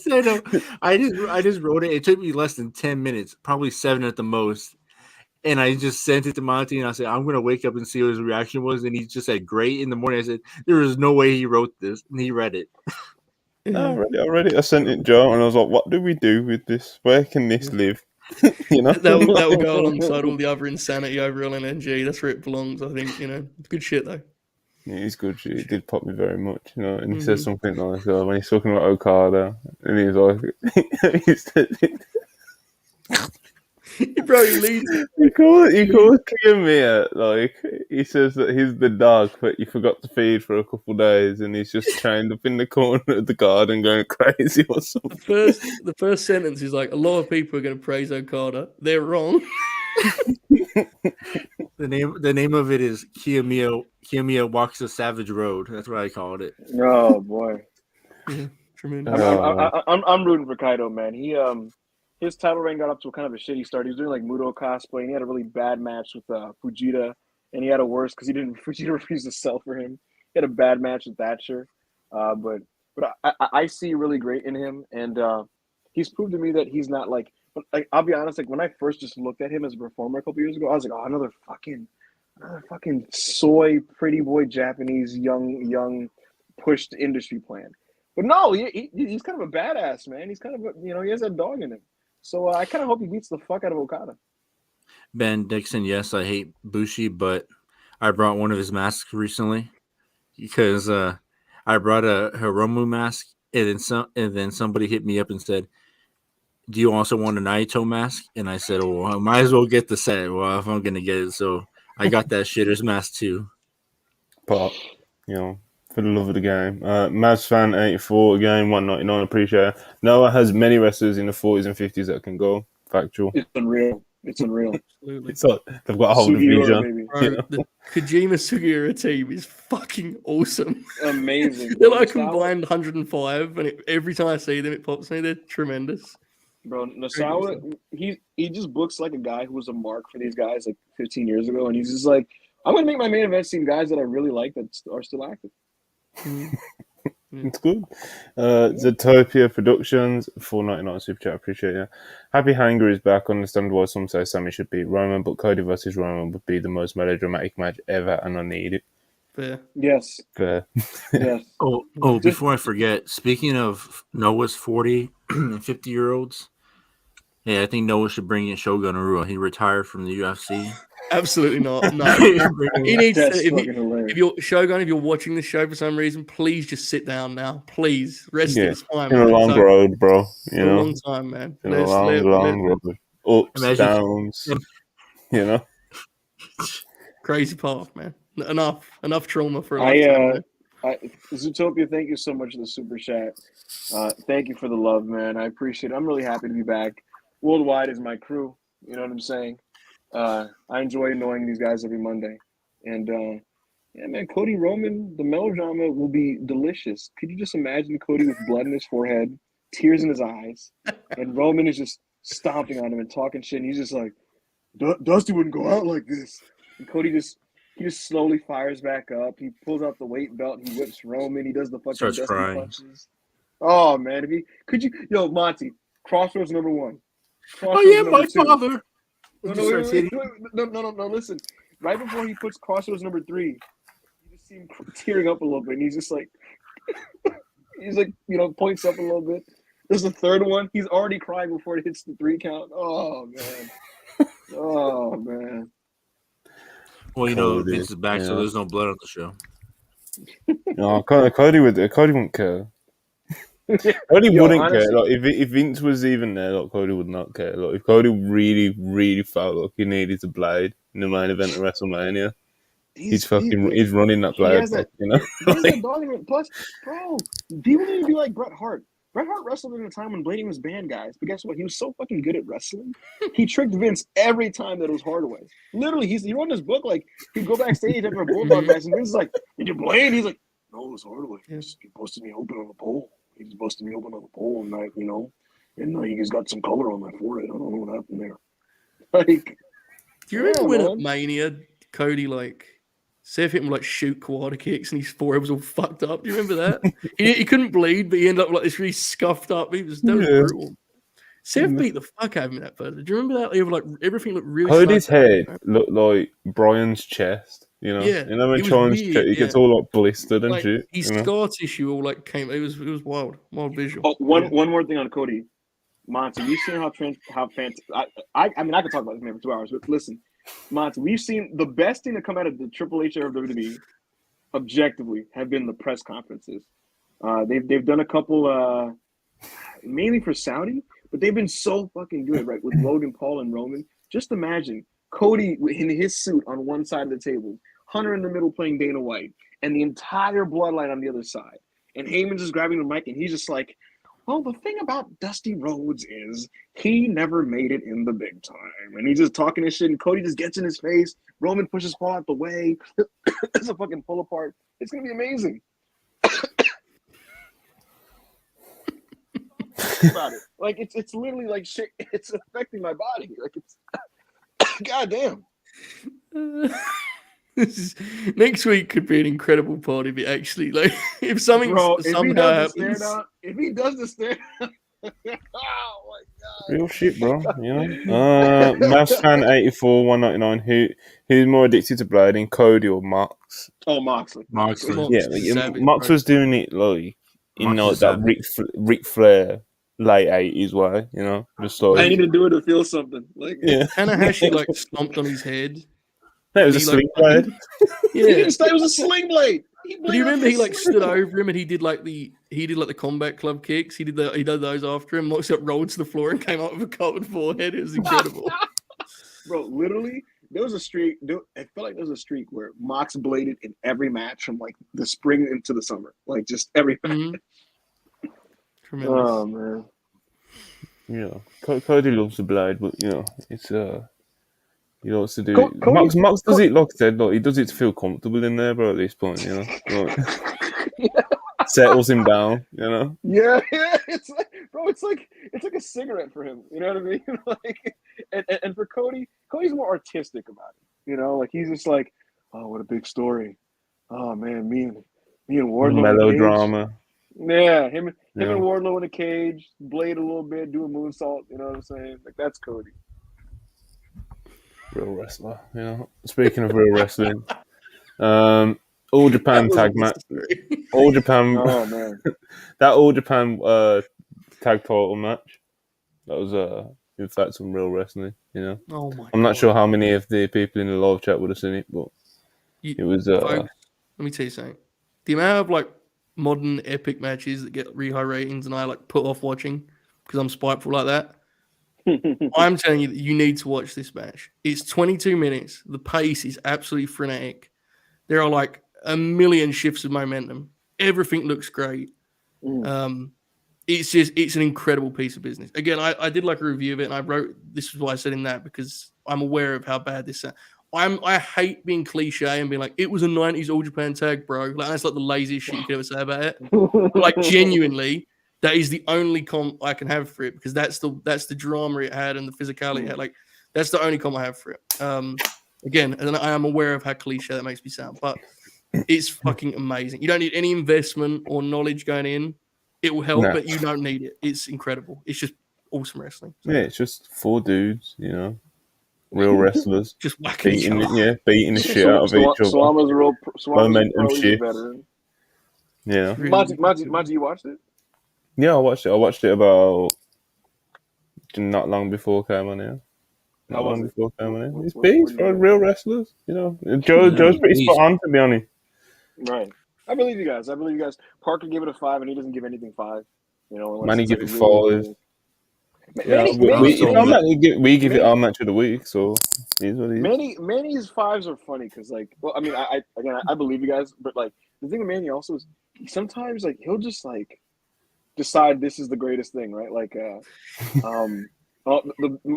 No, I just wrote it. It took me less than 10 minutes, probably 7 at the most. And I just sent it to Monty, and I said, I'm going to wake up and see what his reaction was. And he just said, great. In the morning, I said, there is no way he wrote this. And he read it. I read it. I sent it, Joe, and I was like, what do we do with this? Where can this live? You know? That will go alongside all the other insanity over LNNG. That's where it belongs, I think. You know, it's good shit, though. Yeah, he's good shit. It did pop me very much, you know. And he says something like, when he's talking about Okada, and he's like, he said, Bro, he leads. He calls Kiyomiya, like, he says that he's the dog, but you forgot to feed for a couple of days, and he's just chained up in the corner of the garden going crazy or something. The first sentence is like, a lot of people are going to praise Okada. They're wrong. The name of it is Kiyomiya Walks the Savage Road. That's what I called it. Oh boy. Yeah, tremendous. I'm rooting for Kaito, man. He his title reign got up to a kind of a shitty start. He was doing like Muto cosplay, and he had a really bad match with Fujita, and he had a worse because Fujita refused to sell for him. He had a bad match with Thatcher, but I see really great in him, and he's proved to me that he's not like I'll be honest, like when I first just looked at him as a performer a couple years ago, I was like, oh, another fucking soy pretty boy Japanese young pushed industry plan. But no, he's kind of a badass, man. He's kind of he has that dog in him. So I kind of hope he beats the fuck out of Okada. Ben Dixon, yes, I hate Bushi, but I brought one of his masks recently because I brought a Hiromu mask, and then somebody hit me up and said, do you also want a Naito mask? And I said, well, I might as well get the set. Well, if I'm going to get it. So I got that shitter's mask too. But, for the love of the game. Mavs fan 84 again, 199. Appreciate it. Noah has many wrestlers in the 40s and 50s that can go. Factual. It's unreal. Absolutely. It's like they've got a whole division. The Kojima Sugiura team is fucking awesome. Amazing. They're like combined 105, and every time I see them, it pops me. They're tremendous. Bro, Nasawa, he just looks like a guy who was a mark for these guys like 15 years ago, and he's just like, I'm gonna make my main event team guys that I really like that are still active. It's good. Zootopia Productions, $4.99 super chat. Appreciate it. Happy Hanger is back. Understand why some say Sammy should beat Roman, but Cody versus Roman would be the most melodramatic match ever, and I need it. Fair. Yes. Fair. Yes. Before I forget, speaking of Noah's 40 and 50-year-olds, yeah, I think Noah should bring in Shogun Rua. He retired from the UFC. Absolutely not. No. He needs to, if you're Shogun, if you're watching this show for some reason, please just sit down now. Please. Wrestling's fine. In a long road, bro. You know? A long time, man. In a long road. Ups, downs. You know? Crazy path, man. Enough trauma for a lifetime. Zootopia, thank you so much for the super chat. Thank you for the love, man. I appreciate it. I'm really happy to be back. Worldwide is my crew. You know what I'm saying? I enjoy knowing these guys every Monday. And yeah, man, Cody Roman, the melodrama will be delicious. Could you just imagine Cody with blood in his forehead, tears in his eyes, and Roman is just stomping on him and talking shit, and he's just like, Dusty wouldn't go out like this. And Cody just slowly fires back up. He pulls out the weight belt. He whips Roman. He does the fucking Starts Dusty crying. punches. Oh man, Monty, Crossroads #1. Oh yeah, my father. No, listen. Right before he puts Crossroads #3, you just see him tearing up a little bit, and he's just like, points up a little bit. There's the third one. He's already crying before it hits the 3 count. Oh man. Well, Vince is back, so there's no blood on the show. No, Cody wouldn't care. Cody wouldn't honestly care. Like if Vince was even there, like Cody would not care. Like if Cody really, really felt like he needed a blade in the main event of WrestleMania, he's running that blade. You know. Plus, bro, people need to be like Bret Hart. Bret Hart wrestled in a time when blading was banned, guys. But guess what? He was so fucking good at wrestling. He tricked Vince every time that it was Hardaway. Literally, he wrote in his book like he'd go backstage after a Bulldog match, and Vince is like, "Did you blade?" He's like, "No, it was Hardaway. He busted me open on the pole. He just busted me open on the pole, and he just got some color on my forehead. I don't know what happened there." Like, do you remember when at Mania, Cody Seth hit him shoot quad kicks and his forehead was all fucked up? Do you remember that? he couldn't bleed, but he ended up this really scuffed up. That was brutal. Seth beat the fuck out of him in that photo. Do you remember that? Everything looked really. Cody's head looked like Brian's chest. You know, yeah, when Sean's he gets all blistered and shit. His scar tissue all came. It was wild visual. Oh, one more thing on Cody, Monty. You've seen how fantastic. I mean, I could talk about this man for 2 hours, but listen, Monty, we've seen the best thing to come out of the Triple H era of WWE, objectively, have been the press conferences. They've done a couple, mainly for Saudi, but they've been so fucking good, right? With Logan Paul and Roman. Just imagine Cody in his suit on one side of the table, Hunter in the middle playing Dana White, and the entire bloodline on the other side. And Heyman's just grabbing the mic, and he's just like, well, the thing about Dusty Rhodes is he never made it in the big time. And he's just talking this shit, and Cody just gets in his face. Roman pushes Paul out the way. It's a fucking pull apart. It's going to be amazing. About it. It's literally like shit. It's affecting my body. It's goddamn. Next week could be an incredible party, but actually, if something somehow happens, if he does the stand up, oh my god, real shit, bro. You know, Mavsfan84 199. Who's more addicted to blading, Cody or Mox? Oh, Moxley. Yeah, Mox was doing it that Ric Flair late 80s way, you know, just I need to do it to feel something. Tanahashi stomped on his head. That was a sling blade. Yeah, it was a sling blade. Do you remember he stood over him and he did the combat club kicks? He did those after him. Mox rolled to the floor and came up with a covered forehead. It was incredible. Bro, literally, there was a streak. I felt like there was a streak where Mox bladed in every match from the spring into the summer, just every match. Mm-hmm. Tremendous. Oh man. Yeah, Cody loves the blade, but it's he wants to do. Mox does it, like I said, he does it to feel comfortable in there, bro. At this point, settles him down, Yeah, it's it's like a cigarette for him. You know what I mean? Like, and for Cody's more artistic about it. You know, like he's just like, oh, what a big story. Oh man, me and Wardlow in the cage. Melodrama. Yeah, him and Wardlow in a cage, blade a little bit, do a moonsault. You know what I'm saying? Like that's Cody. Real wrestler. You know. Speaking of real wrestling, All Japan tag match. All Japan. Oh man, that All Japan tag title match. That was in fact some real wrestling. You know. Oh my! I'm not sure how many of the people in the live chat would have seen it, but it was. Folks, let me tell you something. The amount of like modern epic matches that get really high ratings, and I like put off watching because I'm spiteful like that. I'm telling you that you need to watch this match. It's 22 minutes. The pace is absolutely frenetic. There are like a million shifts of momentum. Everything looks great. It's an incredible piece of business. Again, I did like a review of it, and I wrote, this is why I said in that, because I'm aware of how bad this is. I hate being cliche and being like, it was a 90s All Japan tag, bro. Like, that's like the laziest shit you could ever say about it. But like, genuinely, that is the only comp I can have for it, because that's the drama it had and the physicality it had. Like, that's the only comp I have for it. Again, and I am aware of how cliche that makes me sound, but it's fucking amazing. You don't need any investment or knowledge going in. It will help, but you don't need it. It's incredible. It's just awesome wrestling. So. Yeah, it's just 4 dudes, you know, real wrestlers, just whacking each other. Beating the shit out of each other. Swama's momentum shift. Yeah. Maji, you watched it? Yeah, I watched it. I watched it about not long before it came on here. Not long before it came on here. It's beast for real wrestlers, you know. Joe's pretty spot on, to be honest. Right. I believe you guys. Parker gave it a 5, and he doesn't give anything 5. You know, Manny give it 5. Yeah, we give it our match of the week, so he's what he is. Manny's 5s are funny because, like, well, I mean, I believe you guys, but like the thing with Manny also is sometimes like he'll just like decide this is the greatest thing, right? Like,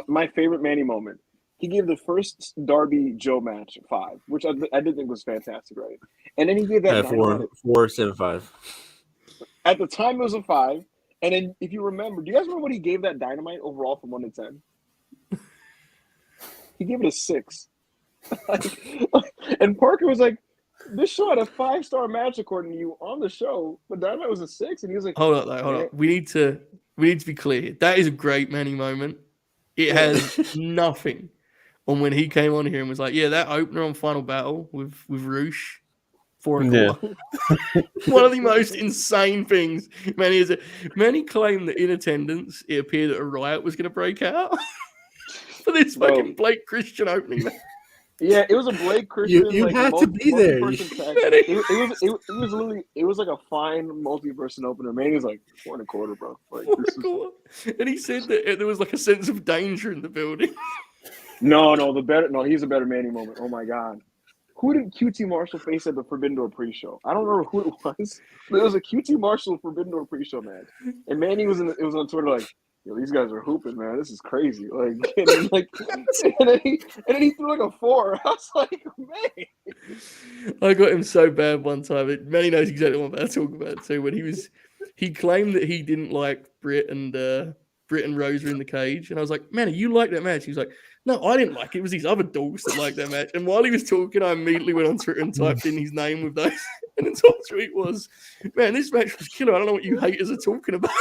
my favorite Manny moment. He gave the first Darby Joe match 5, which I did think was fantastic, right? And then he gave that 4.75. At the time, it was a 5. And then, if you remember, do you guys remember what he gave that Dynamite overall from 1 to 10? He gave it a 6. And Parker was like, "This show had a 5-star match according to you on the show, but Dynamite was a 6." And he was like, "Hold up. We need to be clear. That is a great Manny moment. It has nothing on when he came on here and was like, yeah, that opener on Final Battle with Roosh, 4 o'clock. One of the most insane things. Manny claimed that in attendance, it appeared that a riot was going to break out for this fucking Blake Christian opening. Yeah, it was a Blake Christian. You had to be there. It was like a fine multi-person opener. Manny was like 4.25, bro. Like, and he said that there was like a sense of danger in the building. No, he's a better Manny moment. Oh my god. Who did QT Marshall face at the Forbidden Door pre-show? I don't remember who it was, but it was a QT Marshall Forbidden Door pre-show match. And Manny was on Twitter like, yo, these guys are hooping, man. This is crazy. Like, and then he threw like a 4. I was like, man. I got him so bad one time. Manny knows exactly what I'm about to talk about too. When he claimed that he didn't like Britt and Rosa in the cage, and I was like, Manny, you like that match? He was like, no, I didn't like it. It was these other dogs that liked that match. And while he was talking, I immediately went on Twitter and typed in his name with those. And the top tweet was, man, this match was killer. I don't know what you haters are talking about.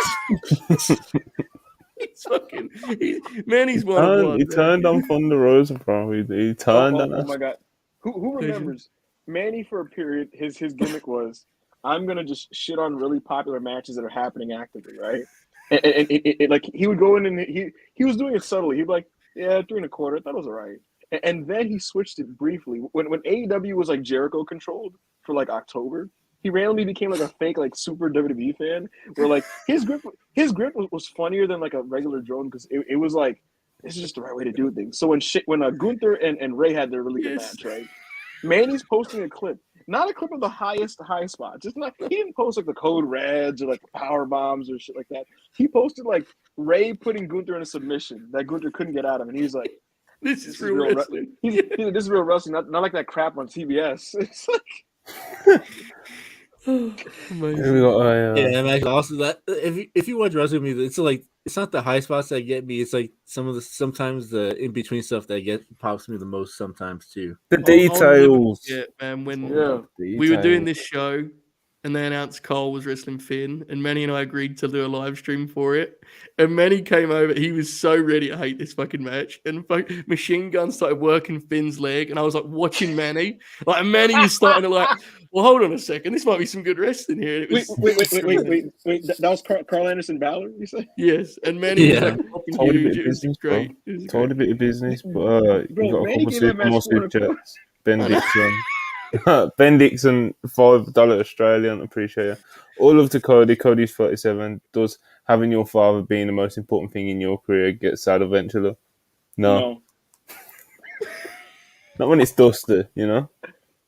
Manny's one of one. He turned on Thunder Rosa, bro. He turned on us. Oh my god. Who remembers? Manny for a period, his gimmick was, I'm gonna just shit on really popular matches that are happening actively, right? And like he would go in and he was doing it subtly. He'd be like, yeah, 3.25. I thought it was all right. And then he switched it briefly. When AEW was like Jericho controlled for like October, he randomly became like a fake like super WWE fan where like his grip was funnier than like a regular drone because it was like, this is just the right way to do things. So when Gunther and Ray had their really good match, right? Manny's posting a clip. Not a clip of the high spot. Just like he didn't post like the code reds or like power bombs or shit like that. He posted like Ray putting Gunther in a submission that Gunther couldn't get out of, and he's like, "This is real wrestling." He's like, "This is real wrestling, not like that crap on TBS." It's like, Amazing. We got a, Yeah, man. Also, that if you watch wrestling music, it's like it's not the high spots that get me. It's like sometimes the in between stuff that pops me the most. Sometimes too. the I'll never details. forget, man, when Yeah. we were doing this show and they announced Cole was wrestling Finn, and Manny and I agreed to do a live stream for it. And Manny came over. He was so ready to hate this fucking match. And Machine Gun started working Finn's leg. And I was like watching Manny. Like, Manny was starting to like, well, hold on a second. This might be some good wrestling here. And it was Wait. That was Carl Anderson Balor, you say? Yes. And Manny was like popping Totally huge. bit of It was business, great. bro. It was Totally great. bit of business, but you Bro, got a Manny couple gave that match more super 4 chats. Ben Dixon. Ben Dixon, $5 Australian, appreciate you. All love to Cody. Cody's 37. Does having your father being the most important thing in your career get sad eventually? No. Not when it's dusty, you know?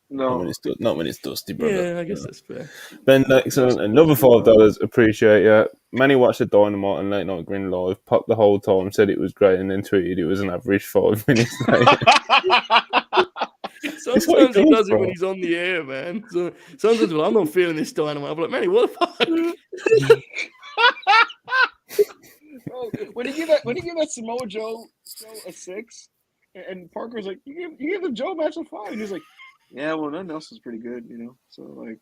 No. Not when it's dusty, brother. Yeah, I guess that's fair. Ben Dixon, another $5, appreciate you. Manny watched the Dynamite and Late Night Grin live, popped the whole time, said it was great, and then tweeted it was an average 5 minutes later. Sometimes he does it when he's on the air, man. So sometimes I'm not feeling this Dynamite. I'm like, Manny, what the fuck? Bro, when he gave that Samoa Joe show a 6, and Parker's like, you gave the Joe match a 5, and he's like, yeah, well, nothing else is pretty good, you know. So like,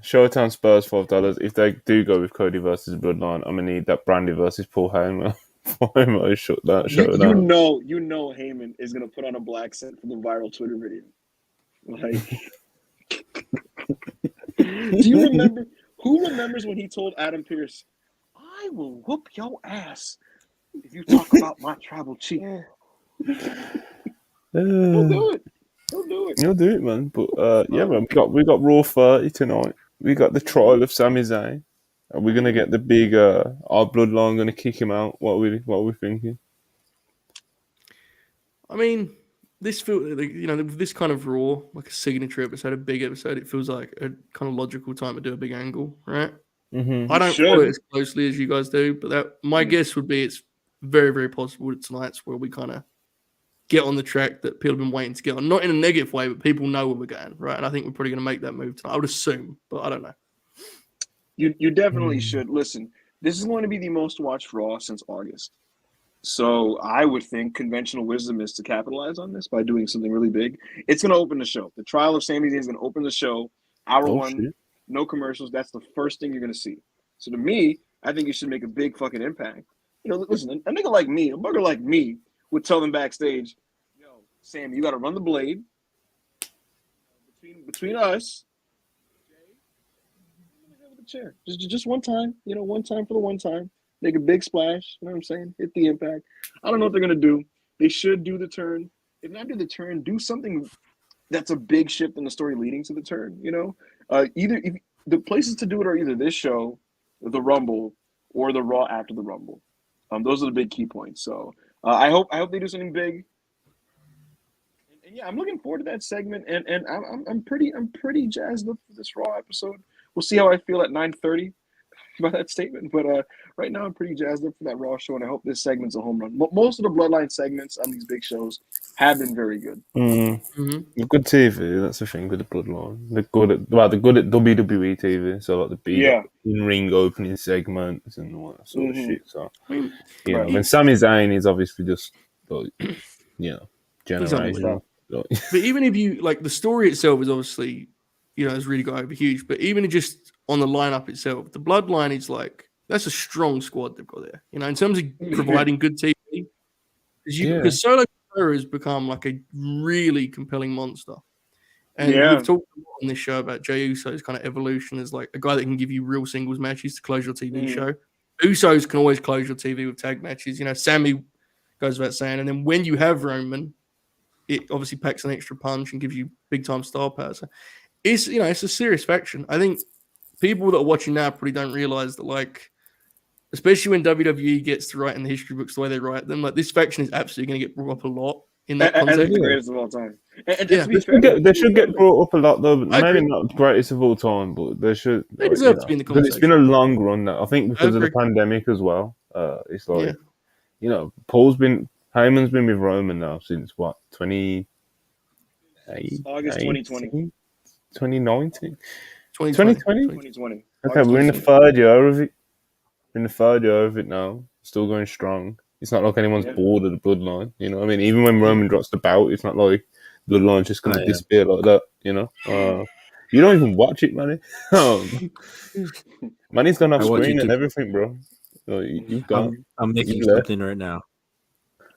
Showtime Spurs $5. If they do go with Cody versus Bloodline, I'm gonna need that Brandy versus Paul Heyman. Shut that show down. you know Heyman is gonna put on a black set for the viral Twitter video. Like, do you remember? Who remembers when he told Adam Pearce, "I will whoop your ass if you talk about my tribal chief"? He'll do it. He'll do it, man. But yeah, man, we got Raw 30 tonight. We got the trial of Sami Zayn. Are we gonna get the big our bloodline gonna kick him out? What are we thinking? I mean, this this kind of Raw, like a signature episode, a big episode, it feels like a kind of logical time to do a big angle, right? Mm-hmm. I don't follow it as closely as you guys do, but my guess would be it's very, very possible that tonight's where we kind of get on the track that people have been waiting to get on. Not in a negative way, but people know where we're going, right? And I think we're probably going to make that move tonight. I would assume, but I don't know. You definitely should. Listen, this is going to be the most watched Raw since August. So I would think conventional wisdom is to capitalize on this by doing something really big. It's going to open the show. The trial of Sami Zayn is going to open the show. Hour 1, shit. No commercials. That's the first thing you're going to see. So to me, I think you should make a big fucking impact. You know, listen, a nigga like me, a bugger like me, would tell them backstage, yo, Sam, you got to run the blade between us. Chair. Just one time, you know, one time for the one time. Make a big splash, you know what I'm saying? Hit the impact. I don't know what they're going to do. They should do the turn. If not do the turn, do something that's a big shift in the story leading to the turn, you know? If the places to do it are either this show, the Rumble, or the Raw after the Rumble. Those are the big key points. So I hope they do something big. And yeah, I'm looking forward to that segment, and I'm pretty jazzed up for this Raw episode. We'll see how I feel at 9:30 about that statement, but right now I'm pretty jazzed up for that Raw show, and I hope this segment's a home run. Most of the Bloodline segments on these big shows have been very good. Mm-hmm. Good TV, that's the thing with the Bloodline. They're good at WWE TV, so like the big in-ring opening segments and all that sort of shit. So you know, when Sami Zayn is obviously just like, you know, generational. But even if you like, the story itself is obviously, you know, has really got over huge. But even just on the lineup itself, the Bloodline is like, that's a strong squad they've got there. You know, in terms of providing good TV, because Solo has become like a really compelling monster. And we've talked a lot on this show about Jey Uso's kind of evolution as like a guy that can give you real singles matches to close your TV show. Usos can always close your TV with tag matches. You know, Sammy goes without saying. And then when you have Roman, it obviously packs an extra punch and gives you big time star power. So it's, you know, it's a serious faction. I think people that are watching now probably don't realize that, like, especially when WWE gets to write in the history books the way they write them, like, this faction is absolutely going to get brought up a lot in that context. And the greatest of all time. They should get brought up a lot, though. Maybe not the greatest of all time, but they should. They deserve to be in the conversation. Because it's been a long run now. I think because of the pandemic as well. It's like, you know, Heyman's been with Roman now since what, 20? August 2020. 2019? 2020. 2020. Okay, we're in the third year of it. We're in the third year of it now. Still going strong. It's not like anyone's bored of the bloodline. You know what I mean? Even when Roman drops the belt, it's not like bloodline's just going to disappear like that. You know? You don't even watch it, Manny. Manny's gone off screen and everything, bro. So you've gone. I'm making something right now.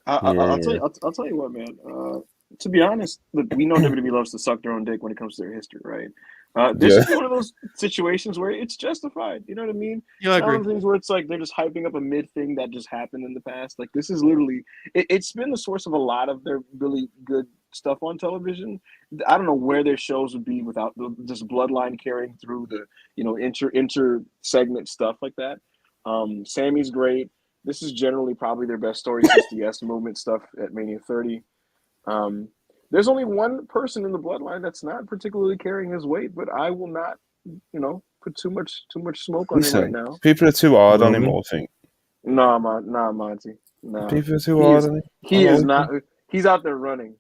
I'll tell you. I'll tell you what, man. To be honest, look, we know WWE loves to suck their own dick when it comes to their history, right? This is one of those situations where it's justified. You know what I mean? Yeah, I agree. One of the things where it's like they're just hyping up a mid thing that just happened in the past. Like this is literally, it's been the source of a lot of their really good stuff on television. I don't know where their shows would be without this bloodline carrying through the inter segment stuff like that. Sammy's great. This is generally probably their best story since the S movement stuff at Mania 30. There's only one person in the bloodline that's not particularly carrying his weight, but I will not, put too much smoke on him right now. People are too hard on him, I think. Nah, Monty. Nah. People are too hard on him. He is not. He's out there running.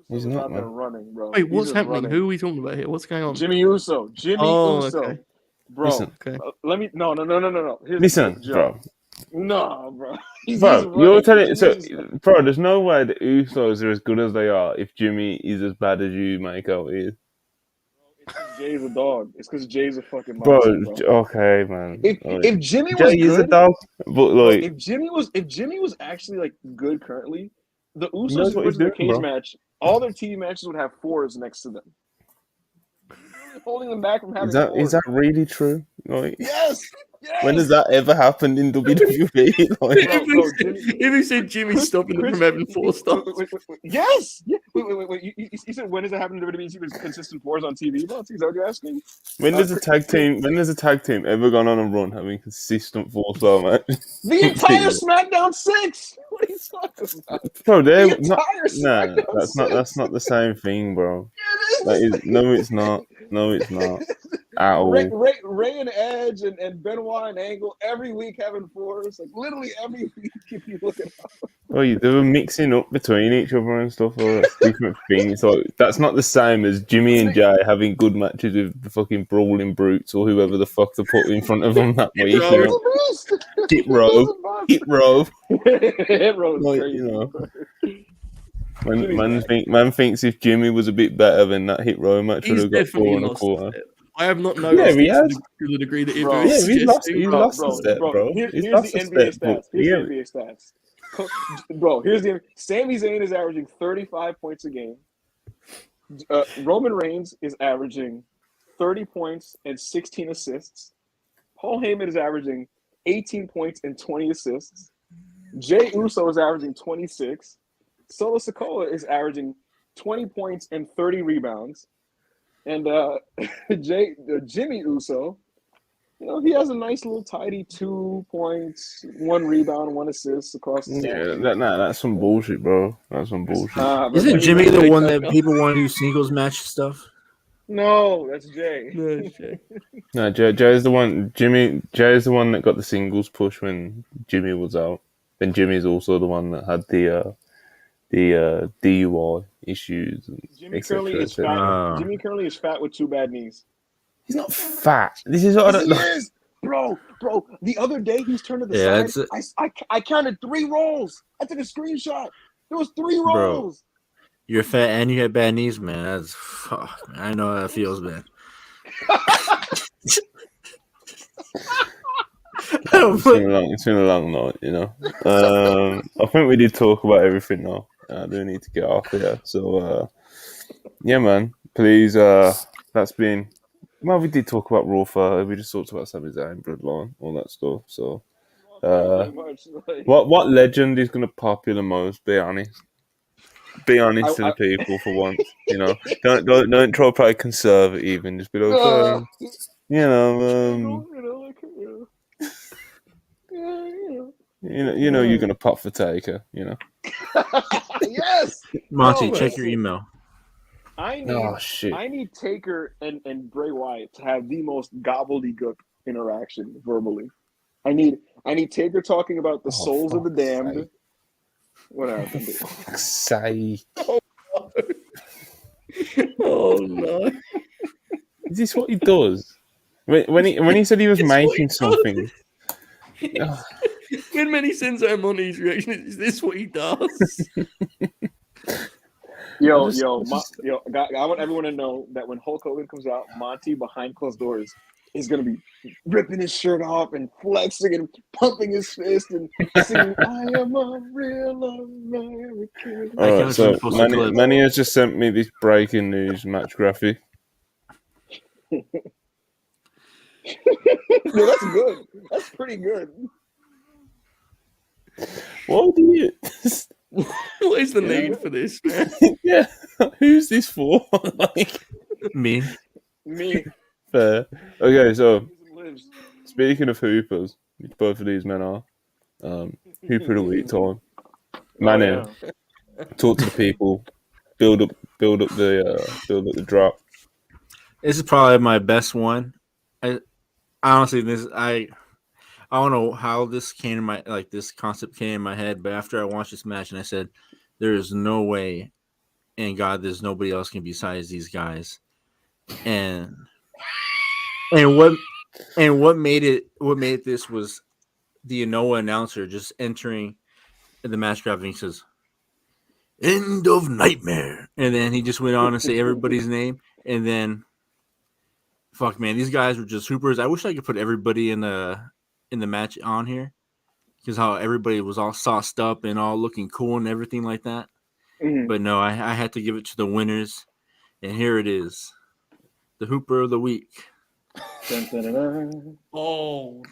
He's not out there running, bro. Wait, what's happening? Who are we talking about here? What's going on? Jimmy Uso. Okay. Bro. Listen. Let me. No. Listen, bro. No, bro. Bro, you're telling bro, there's no way the Usos are as good as they are if Jimmy is as bad as you make out he is. Jay's a dog. It's because Jay's a fucking monster, bro. Okay, man. If Jimmy was Jay is good, a dog, but like if Jimmy was actually like good currently, the Usos in the cage match, all their TV matches would have 4s next to them, holding them back from having. Is that really true? Like, yes. When has that ever happened in WWE? If he said Jimmy stopping them from having 4 stars. Yes. Yeah. Wait. You said when does it happen in WWE? He was consistent 4s on TV. Is that what you're asking? When does a tag team ever gone on a run having consistent 4-star match? The entire SmackDown 6. What are you talking about? Bro, that's not the same thing, bro. No, it's not. At all. Ray and Edge and Benoit and Angle every week having 4s, like literally every week if you look at it. Oh, they were mixing up between each other and stuff, or different things. So that's not the same as Jimmy and Jay having good matches with the fucking Brawling Brutes or whoever the fuck they put in front of them that week. Hit Row. Hit Row. Man thinks if Jimmy was a bit better, then that Hit Row match would have got 4.25. I have not noticed to the degree that he's lost the step, bro. Here's the NBA stats. Bro, Sami Zayn is averaging 35 points a game. Roman Reigns is averaging 30 points and 16 assists. Paul Heyman is averaging 18 points and 20 assists. Jey Uso is averaging 26. Solo Sikoa is averaging 20 points and 30 rebounds. And Jimmy Uso, he has a nice little tidy 2 points, 1 rebound, 1 assist across the season. That's some bullshit, bro. That's some bullshit. Isn't Jimmy the one that people want to do singles match stuff? No, that's Jay. No, Jay's the one. Jay's the one that got the singles push when Jimmy was out. Then Jimmy's also the one that had the DUI issues. Jimmy currently is fat. Jimmy currently is fat with 2 bad knees. He's not fat. This is what he is. Bro. The other day he's turned to the side. I counted 3 rolls. I took a screenshot. There was 3 rolls. Bro, you're fat and you have bad knees, man. That's I know how that feels, man. It's been a long night, I think we did talk about everything now. I do need to get off here. So, yeah, man. Please, that's been... Well, we did talk about Raw 30. We just talked about Sami Zayn, Bloodline, all that stuff. So, what legend is going to pop you the most? Be honest. Be honest to the people for once. Don't try to play conservative and just be like, you're gonna pop for Taker, Yes. Monty, check your email. I need Taker and Bray Wyatt to have the most gobbledygook interaction verbally. I need Taker talking about the souls of the damned. What happened? Fuck's sake. Oh no. Is this what he does? When he said he was It's what he making does. something. When Manny sends out Monty's reaction, is this what he does? I want everyone to know that when Hulk Hogan comes out, Monty behind closed doors is gonna be ripping his shirt off and flexing and pumping his fist and singing "I am a real American." All right, so Manny has just sent me this breaking news match graphic. No, that's good. That's pretty good. What do you? What is the need for this, man? Yeah, who's this for? Like Me. Fair. Okay, so speaking of hoopers, which both of these men are, Hooper of the week time. Manny, talk to the people, build up the drop. This is probably my best one. I don't know how this came in my this concept came in my head, but after I watched this match and I said, there is no way, and God, there's nobody else can besides these guys. And what made this was the Anoa announcer just entering the match graphic. He says, "End of nightmare," and then he just went on to say everybody's name, and then, fuck man, these guys were just hoopers. I wish I could put everybody in the match on here, because how everybody was all sauced up and all looking cool and everything like that. Mm-hmm. But no, I had to give it to the winners, and here it is, the Hooper of the week. Dun, dun, dun, dun. Oh,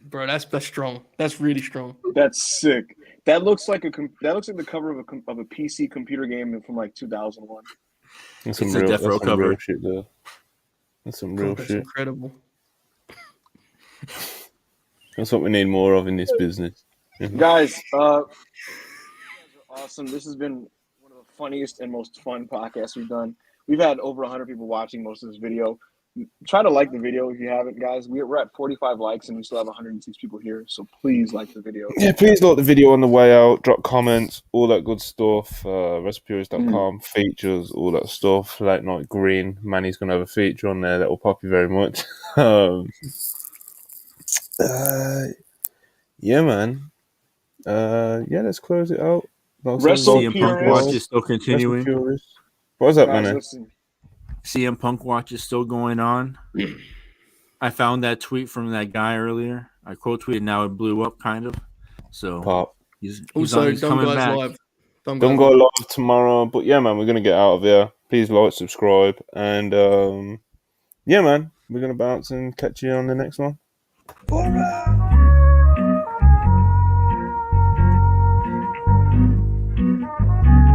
bro, that's strong. That's really strong. That's sick. That looks like the cover of a PC computer game from like 2001. That's some real shit there. That's some real shit. Incredible. That's what we need more of in this business. Guys, awesome. This has been one of the funniest and most fun podcasts we've done. We've had over 100 people watching most of this video. Try to like the video if you haven't, guys. We're at 45 likes and we still have 106 people here. So please like the video. Yeah, please like the video on the way out. Drop comments, all that good stuff. WrestlePurists.com, features, all that stuff. Late Night Green. Manny's going to have a feature on there that will pop you very much. Yeah, man. Let's close it out. CM Punk watch is still continuing. What was that, man? CM Punk watch is still going on. I found that tweet from that guy earlier. I quote tweeted. Now it blew up, kind of. So pop. He's coming back. Live. Don't go live tomorrow. But yeah, man, we're gonna get out of here. Please like, subscribe, and yeah, man, we're gonna bounce and catch you on the next one. All right.